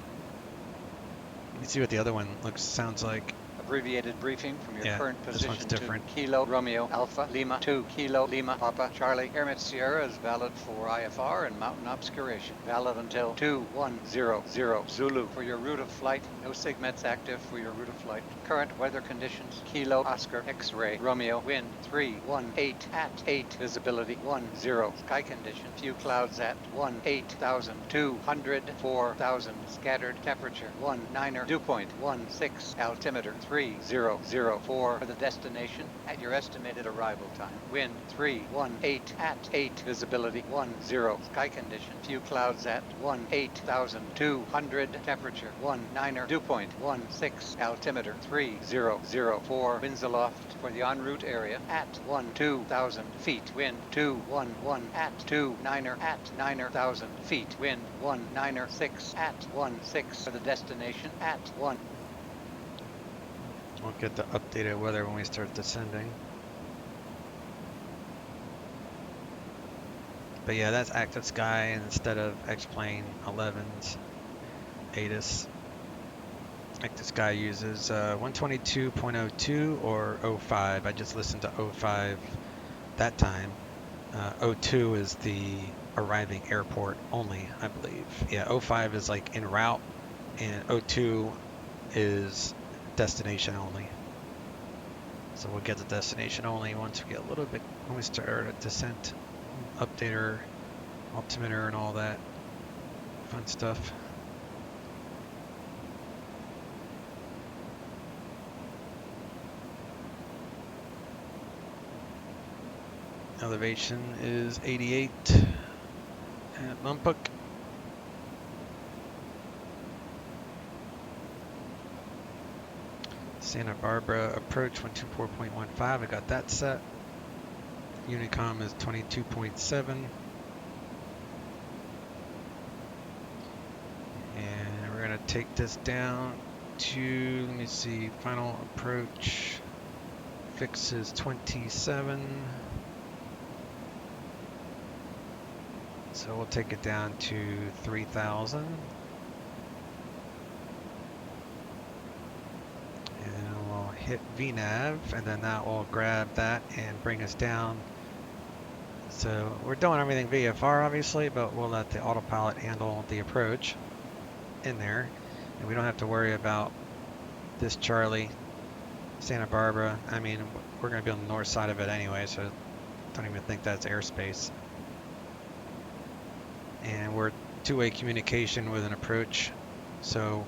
You can see what the other one sounds like. abbreviated briefing from your Yeah, current this position one's different. to Kilo Romeo Alpha Lima 2 Kilo Lima Papa Charlie. Hermit Sierra is valid for IFR and mountain obscuration. Valid until 2100 Zulu. For your route of flight, no SIGMETs active for your route of flight. Current weather conditions, Kilo Oscar X-ray Romeo, wind 318 at 8, visibility 10, sky condition, few clouds at 18,200, 4,000, scattered, temperature 19, dew point 16, altimeter 3004 for the destination at your estimated arrival time. Wind 318 at 8, visibility 10, sky condition, few clouds at 18,200, temperature 19, dew point 16, altimeter 3004, winds aloft for the en route area at 2,000 feet, wind 211 at 29 at 9,000 feet, wind 196 at 16 for the destination at 1. We'll get the updated weather when we start descending. But yeah, that's active sky instead of X-plane 11s, ATIS. Active sky uses 122.02 or 05. I just listened to 05 that time. 02 is the arriving airport only, I believe. Yeah, 05 is like en route, and 02 is destination only. So we'll get the destination only once we get a little bit, when we start our descent. Update our altimeter and all that fun stuff. Elevation is 88 at Mumpuk. Santa Barbara approach 124.15. I got that set. Unicom is 22.7. And we're going to take this down to, let me see, final approach. Fix is 27. So we'll take it down to 3,000. And we'll hit VNAV, and then that will grab that and bring us down. So we're doing everything VFR obviously, but we'll let the autopilot handle the approach in there. And we don't have to worry about this Charlie, Santa Barbara. I mean, we're going to be on the north side of it anyway, so don't even think that's airspace. And we're two-way communication with an approach, so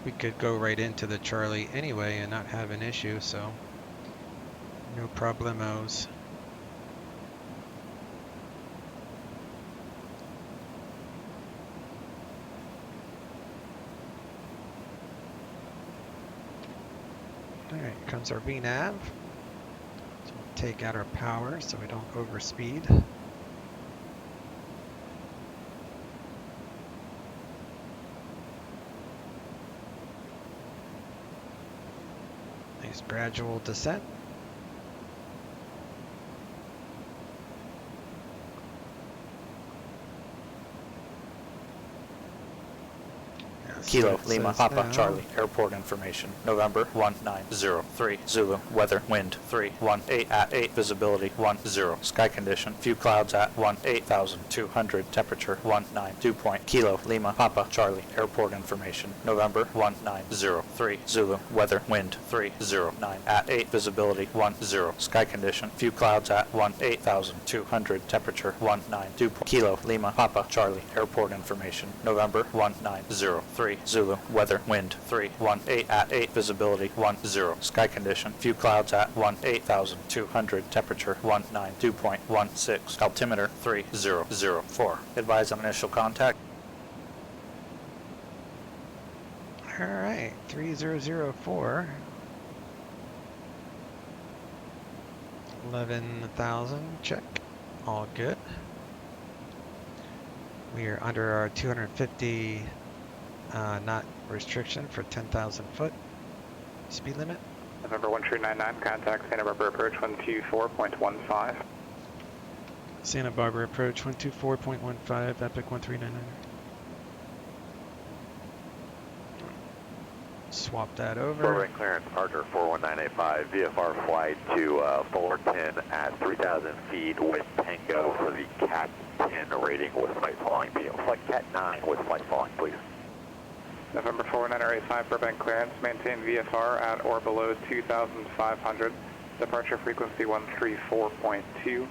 we could go right into the Charlie anyway and not have an issue, so no problemos. Alright, here comes our VNAV. So we'll take out our power so we don't overspeed. Nice gradual descent. Kilo Lima Papa Charlie airport information November 1903 Zulu weather wind 318 at 8 visibility 10 sky condition few clouds at 18,200 temperature 19 dew point Kilo Lima Papa Charlie airport information November 1903 Zulu weather wind 309 at 8 visibility 10 sky condition few clouds at 18,200 temperature 19 dew point Kilo Lima Papa Charlie airport information November 1903 Zulu weather wind 318 at 8 visibility 10 sky condition few clouds at 18,200 temperature 19 dew point 16 altimeter 3004 advise on initial contact. All right, 3004. 11,000, check. All good. We are under our 250 knot restriction for 10,000 foot speed limit. November 1399, contact Santa Barbara approach 124.15. Santa Barbara approach 124.15, Epic 1399. swap that over. Burbank clearance, departure 41985, VFR flight to Fullerton at 3,000 feet with Tango for the Cat 10 rating with flight following flight Cat 9 with flight following, please. November 41985, Burbank clearance, maintain VFR at or below 2,500, departure frequency 134.2,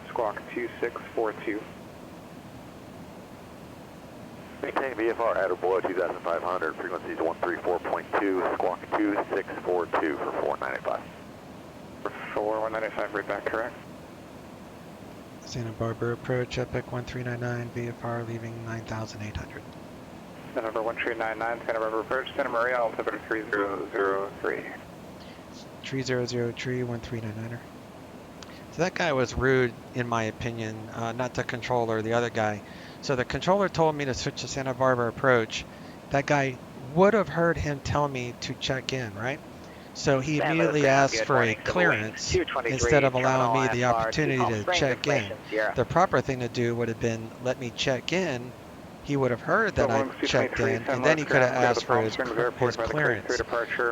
squawk 2642. Maintain VFR at or below 2,500, frequencies 134.2, squawk 2642 for 495. For 195, read back correct. Santa Barbara approach, Epic 1399, VFR leaving 9,800. November 1399, Santa Barbara approach, Santa Maria, altimeter 3003. 3003, 1399er. So that guy was rude, in my opinion, not the controller, the other guy. So the controller told me to switch to Santa Barbara approach. That guy would have heard him tell me to check in, right? So he immediately asked for a clearance instead of allowing me the opportunity to check in. The proper thing to do would have been let me check in. He would have heard that I checked in, and then he could have asked for his clearance.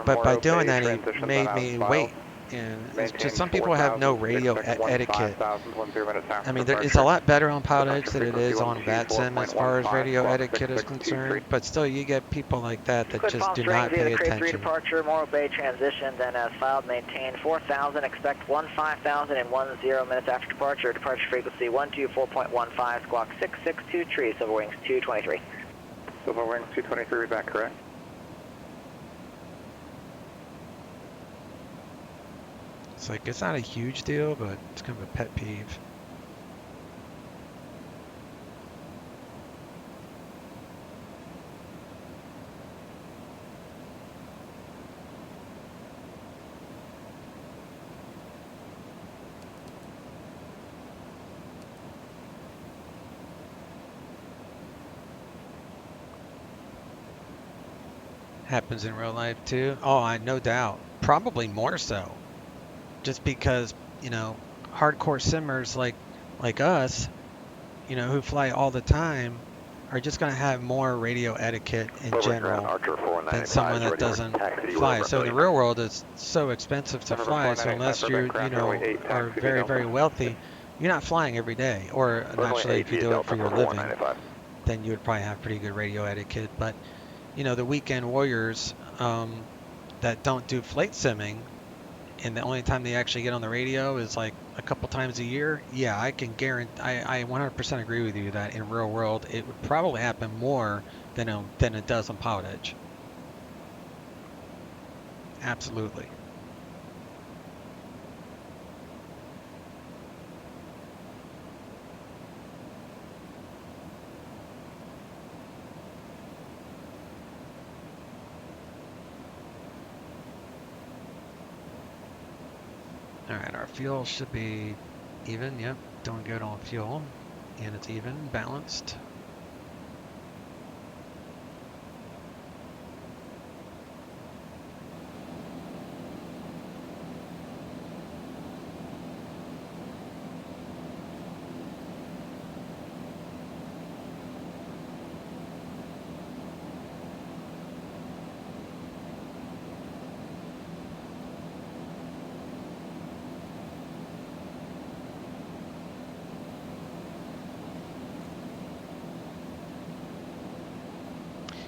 But by doing that, he made me wait. And it's just some people have no radio etiquette. I mean, it's a lot better on Pilot Edge than it is on VATSIM as far as radio etiquette is concerned. But still, you get people like that that just do not pay attention. Departure, Morro Bay transition, then as filed, maintain 4,000, expect 15,000 in 10 minutes after departure. Departure frequency 124.15, squawk 662 tree, Silver Wings 223. Silver Wings 223, read back correct. It's like, it's not a huge deal, but it's kind of a pet peeve. Happens in real life too. Oh, no doubt. Probably more so. Just because, you know, hardcore simmers like us, you know, who fly all the time, are just going to have more radio etiquette in general than someone that doesn't fly. So in the real world, it's so expensive to fly. So unless you know, are very, very wealthy, you're not flying every day. Or naturally, if you do it for your living, then you would probably have pretty good radio etiquette. But, you know, the weekend warriors that don't do flight simming, and the only time they actually get on the radio is like a couple times a year, yeah, I can guarantee, I 100% agree with you that in real world it would probably happen more than it does on Pilot Edge. Absolutely. Alright, our fuel should be even, yep, doing good on fuel, and it's even, balanced.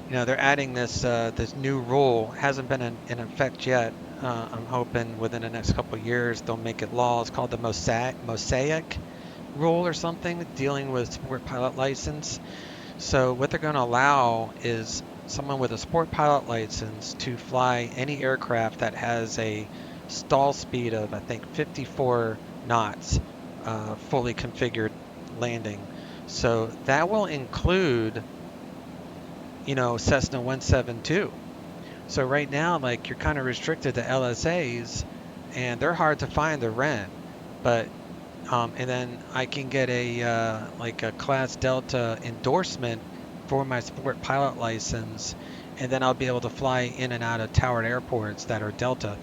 You know, they're adding this this new rule. Hasn't been in effect yet. I'm hoping within the next couple of years they'll make it law. It's called the Mosaic rule or something, dealing with sport pilot license. So what they're going to allow is someone with a sport pilot license to fly any aircraft that has a stall speed of, I think, 54 knots, fully configured landing. So that will include, you know, Cessna 172. So right now, like, you're kind of restricted to LSAs, and they're hard to find to rent. But and then I can get a like a Class Delta endorsement for my sport pilot license, and then I'll be able to fly in and out of towered airports that are Delta,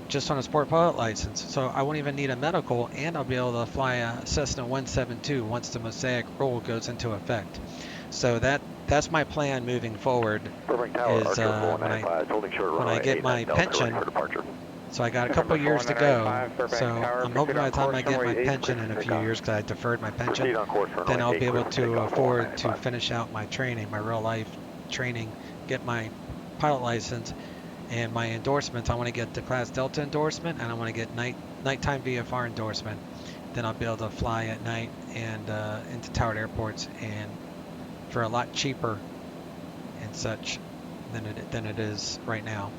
just on a sport pilot license. So I won't even need a medical, and I'll be able to fly a Cessna 172 once the Mosaic rule goes into effect. So that's my plan moving forward. Burbank Tower, Is Archer when 495, holding short when I runway get my 89 Delta, pension. ready for departure. So I got a couple years to go. So I'm hoping by the time I get my pension in a few years, because I deferred my pension, then I'll be able to afford to finish out my training, my real life training, get my pilot license and my endorsements. I want to get the Class Delta endorsement, and I want to get nighttime VFR endorsement. Then I'll be able to fly at night and into towered airports, and for a lot cheaper and such than it is right now.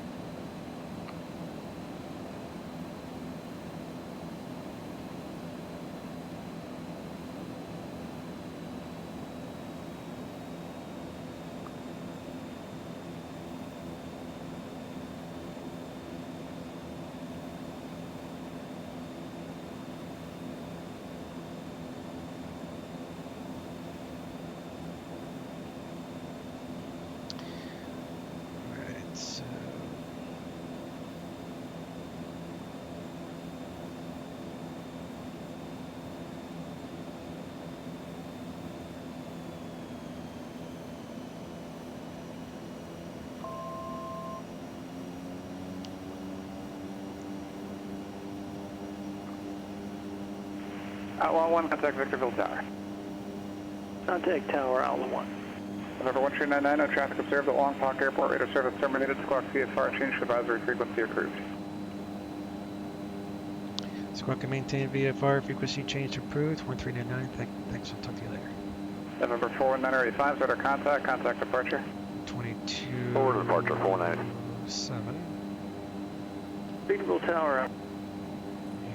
Outlaw 1, contact Victorville Tower. Contact Tower, Outlaw 1. November 1399, no traffic observed at Long Park Airport. Radar service terminated. Squawk VFR change to advisory frequency approved. Squawk and maintain VFR frequency change approved. 1399. Thanks. I'll talk to you later. November 41985, radar contact. Contact departure. 22. Forward departure 49. 7. Victorville Tower.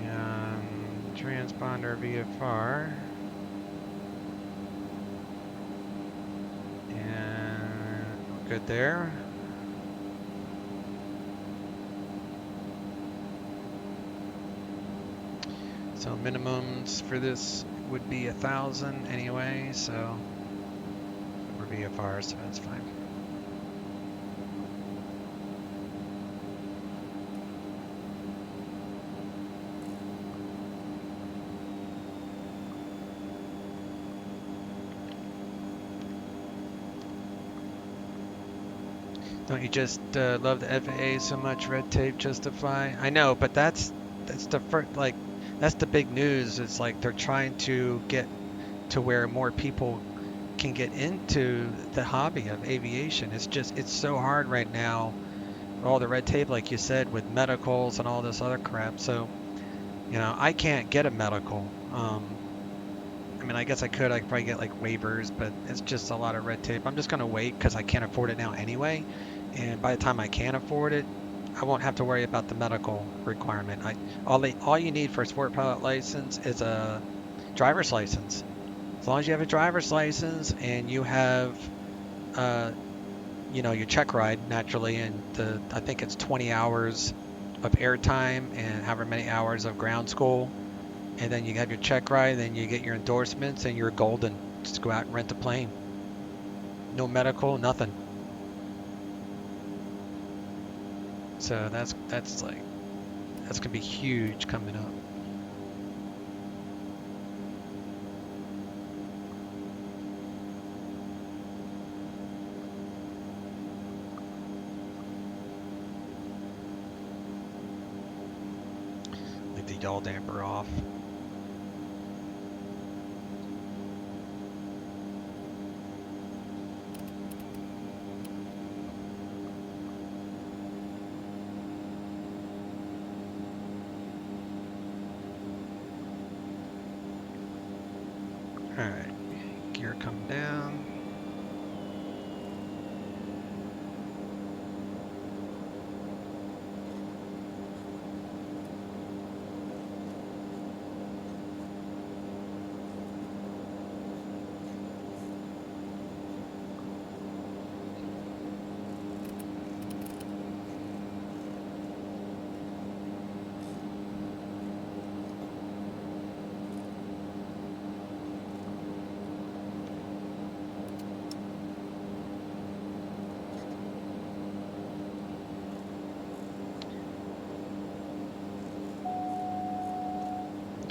And transponder VFR. And good there. So minimums for this would be 1,000 anyway, so we're VFR, so that's fine. Don't you just love the FAA so much? Red tape just to fly? I know, but that's the first, like, that's the big news. It's like they're trying to get to where more people can get into the hobby of aviation. It's so hard right now, all the red tape, like you said, with medicals and all this other crap. So, you know, I can't get a medical. I mean, I guess I could probably get like waivers, but it's just a lot of red tape. I'm just going to wait because I can't afford it now anyway. And by the time I can afford it, I won't have to worry about the medical requirement. All you need for a sport pilot license is a driver's license. As long as you have a driver's license and you have, you know, your check ride naturally, and I think it's 20 hours of airtime and however many hours of ground school, and then you have your check ride, then you get your endorsements, and you're golden. Just go out and rent a plane. No medical, nothing. So that's gonna be huge coming up. Leave the yaw damper off. Alright, gear coming down.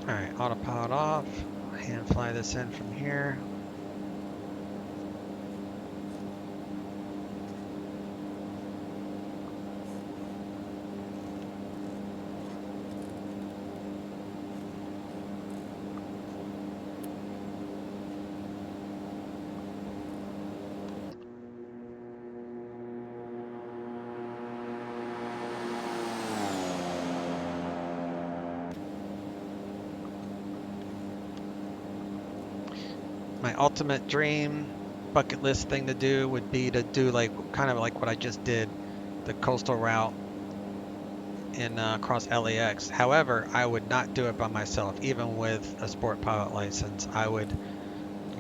Alright, autopilot off. Hand fly this in from here. my ultimate dream bucket list thing to do would be to do like kind of like what I just did, the coastal route in across LAX. However, I would not do it by myself, even with a sport pilot license. I would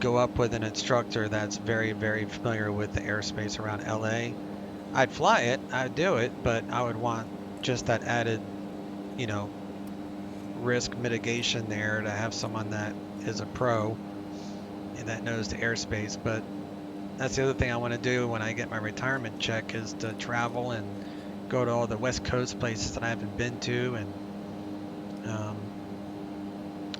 go up with an instructor that's very, very familiar with the airspace around LA. I'd fly it, I'd do it, but I would want just that added, you know, risk mitigation there to have someone that is a pro and that knows the airspace. But that's the other thing I want to do when I get my retirement check is to travel and go to all the West Coast places that I haven't been to. And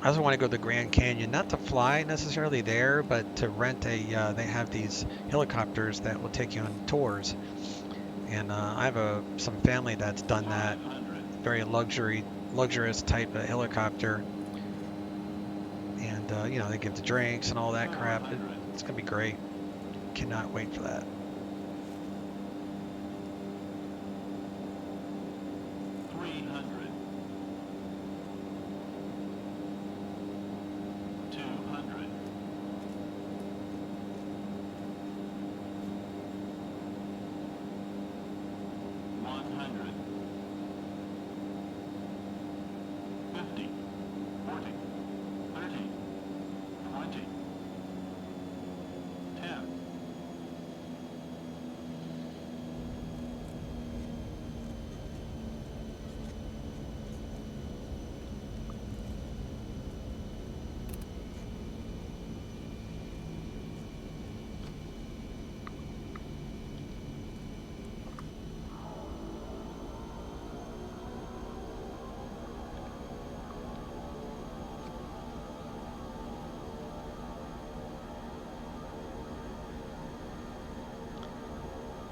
I also want to go to the Grand Canyon, not to fly necessarily there, but to rent a, they have these helicopters that will take you on tours. And I have some family that's done that, very luxurious type of helicopter. And, you know, they give the drinks and all that crap. It's going to be great. Cannot wait for that.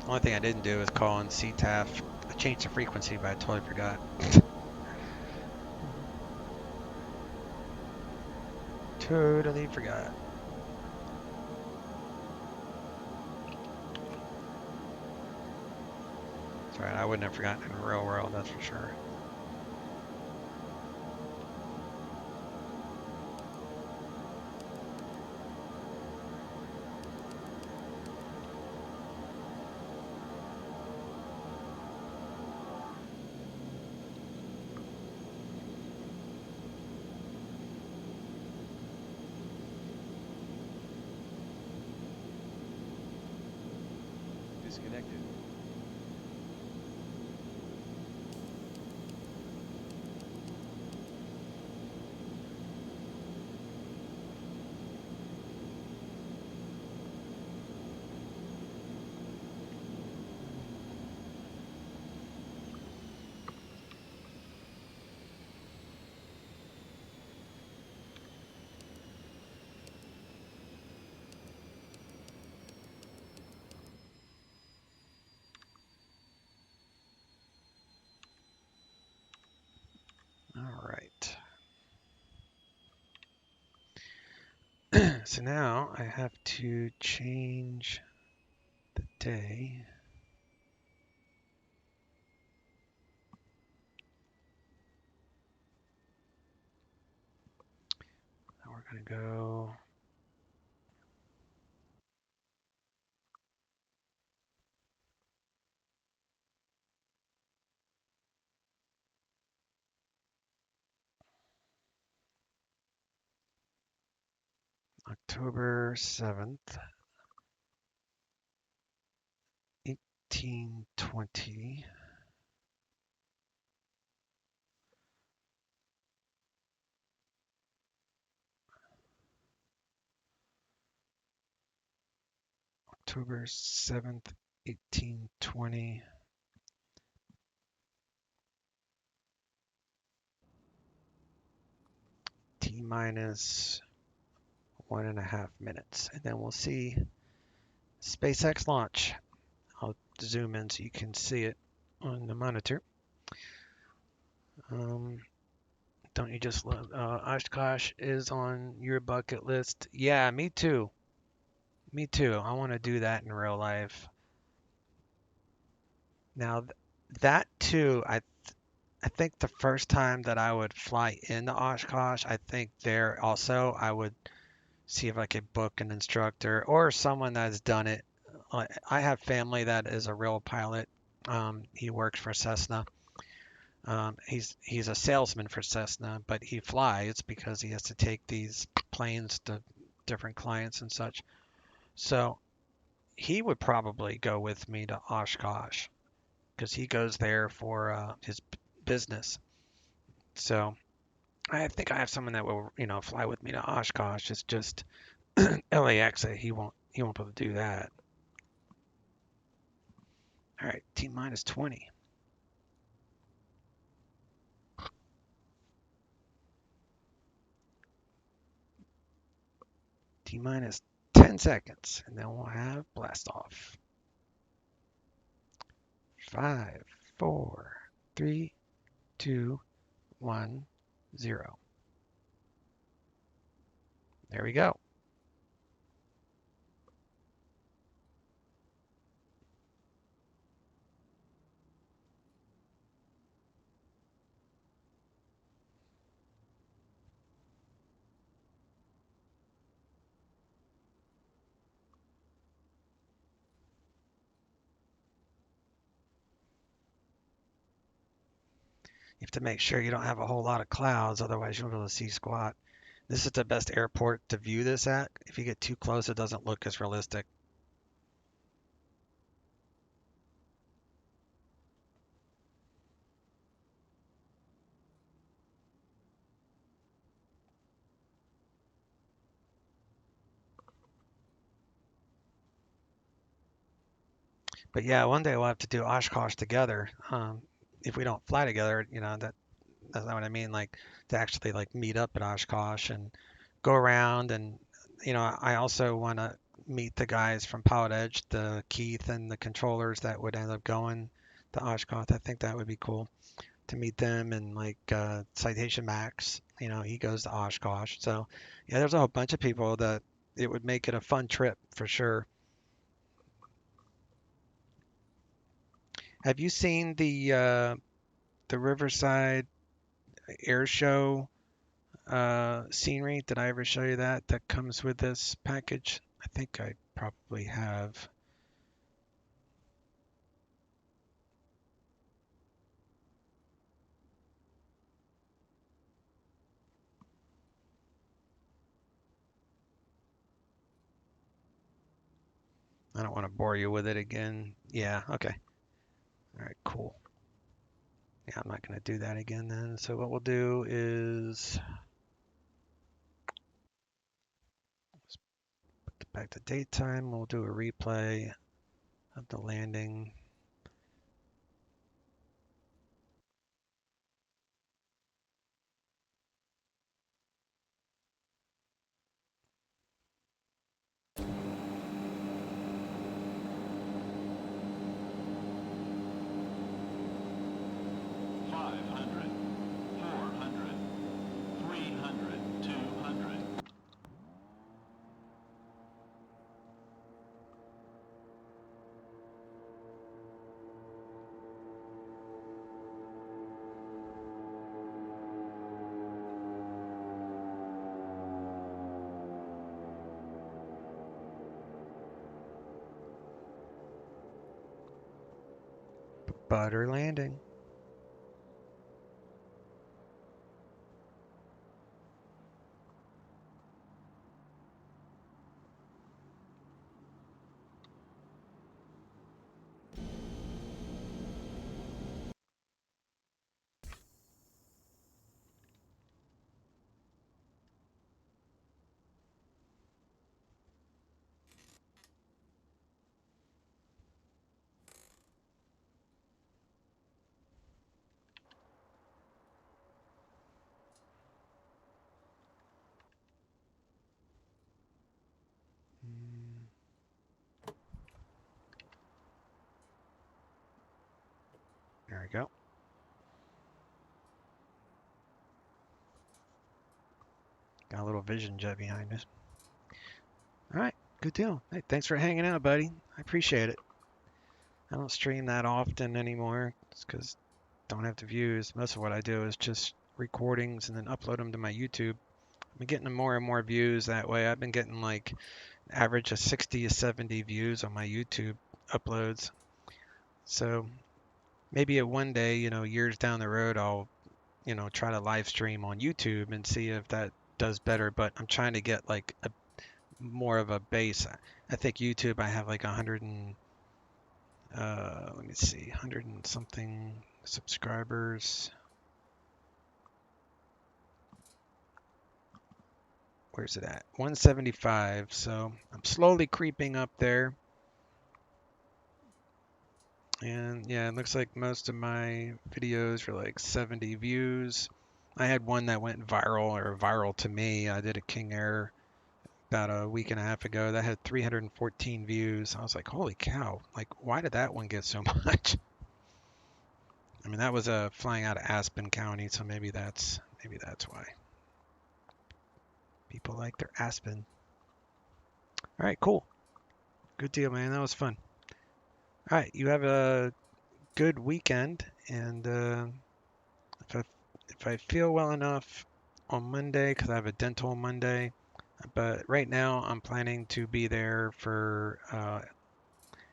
The only thing I didn't do is call in CTAF. I changed the frequency, but I totally forgot. Totally forgot. That's right, I wouldn't have forgotten in the real world, that's for sure. Disconnected. All right. So now I have to change the day. Now we're going to go October 7th, 1820. October 7th, 1820. T minus 1.5 minutes. And then we'll see SpaceX launch. I'll zoom in so you can see it on the monitor. Don't you just love Oshkosh is on your bucket list? Yeah, me too. Me too. I want to do that in real life. Now, that too, I think the first time that I would fly into Oshkosh, I think there also I would see if I could book an instructor or someone that's done it. I have family that is a real pilot. He works for Cessna. He's a salesman for Cessna, but he flies because he has to take these planes to different clients and such. So he would probably go with me to Oshkosh because he goes there for his business. So I think I have someone that will, fly with me to Oshkosh. It's just LAX. He won't be able to do that. All right, T minus 20. T minus 10 seconds, and then we'll have blast off. 5, 4, 3, 2, 1, 0. There we go. You have to make sure you don't have a whole lot of clouds, otherwise you won't be able to see squat. This is the best airport to view this at. If you get too close, it doesn't look as realistic. But yeah, one day we'll have to do Oshkosh together. If we don't fly together, that's not what I mean. Like to actually like meet up at Oshkosh and go around, and I also want to meet the guys from Pilot Edge, the Keith and the controllers that would end up going to Oshkosh. I think that would be cool to meet them, and like Citation Max, he goes to Oshkosh. So yeah, there's a whole bunch of people that it would make it a fun trip for sure. Have you seen the Riverside Air Show scenery? Did I ever show you that? That comes with this package? I think I probably have. I don't want to bore you with it again. Yeah, okay. All right, cool. Yeah, I'm not going to do that again then. So what we'll do is put back to daytime. We'll do a replay of the landing. Butter landing. There we go. Got a little Vision Jet behind us. All right, good deal. Hey, thanks for hanging out, buddy. I appreciate it. I don't stream that often anymore. It's because I don't have the views. Most of what I do is just recordings and then upload them to my YouTube. been getting more and more views that way. I've been getting like average of 60 to 70 views on my YouTube uploads. So maybe at one day, years down the road, I'll, try to live stream on YouTube and see if that does better. But I'm trying to get like a more of a base. I think YouTube, I have like 100 and let me see, 100 and something subscribers. Where's it at? 175. So I'm slowly creeping up there. And yeah, it looks like most of my videos are like 70 views. I had one that went viral, or viral to me. I did a King Air about a week and a half ago. That had 314 views. I was like, holy cow. Like, why did that one get so much? I mean, that was flying out of Aspen County, so maybe that's why. People like their Aspen. All right, cool. Good deal, man. That was fun. All right, you have a good weekend, and if I feel well enough on Monday, because I have a dental Monday, but right now I'm planning to be there for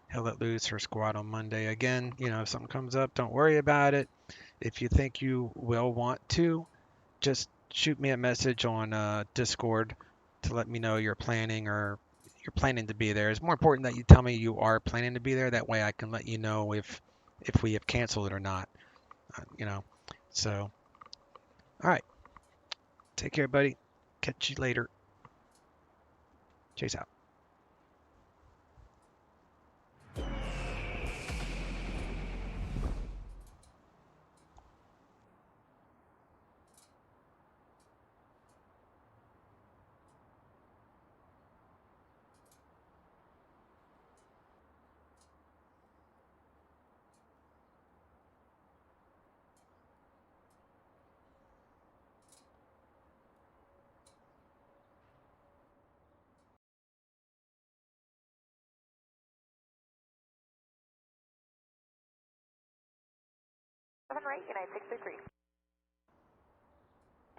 Hell Let Loose or Squad on Monday. Again, if something comes up, don't worry about it. If you think you will want to, just shoot me a message on Discord to let me know you're planning to be there. It's more important that you tell me you are planning to be there. That way I can let you know if we have canceled it or not. So, all right. Take care, buddy. Catch you later. Chase out. Right, United 633.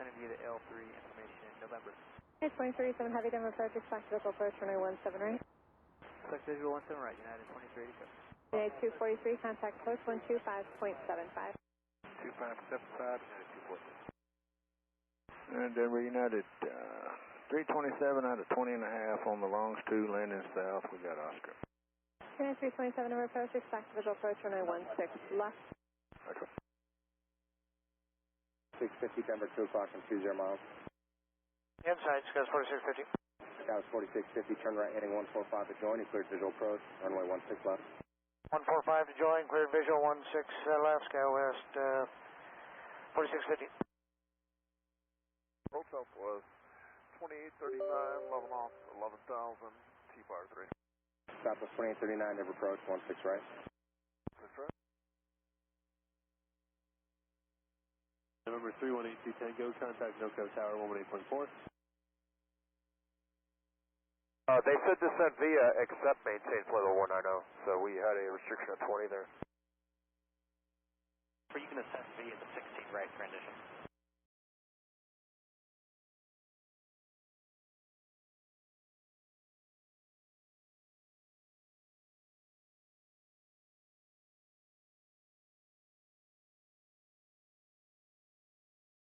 Interview the L3 information in November. It's 2037 Heavy Denver approach, expect vehicle approach runway 17 right. Select visual 17 right, United 2387. United 243, contact post 125.75. 2575, United 243. And Denver United 327 out of 20 and a half on the longs 2, landing south. We got Oscar. United 327 Denver approach, expect visual approach runway 16 left. Okay. 650 Denver, 2 o'clock and 20 miles. Inside, Scouts 4650. Scouts 4650, turn right heading 145 to join, cleared visual approach, runway 16 left. 145 to join, cleared visual 16 left, Sky West 4650. Roll southwest 2839, level off 11,000, T-bar 3. Southwest 2839, Denver approach, 16 right. That's right. November 318 Tango, contact NoCo Tower 118.4. They said descent via except maintains level 190, so we had a restriction of 20 there. You can ascend via the 16 right transition.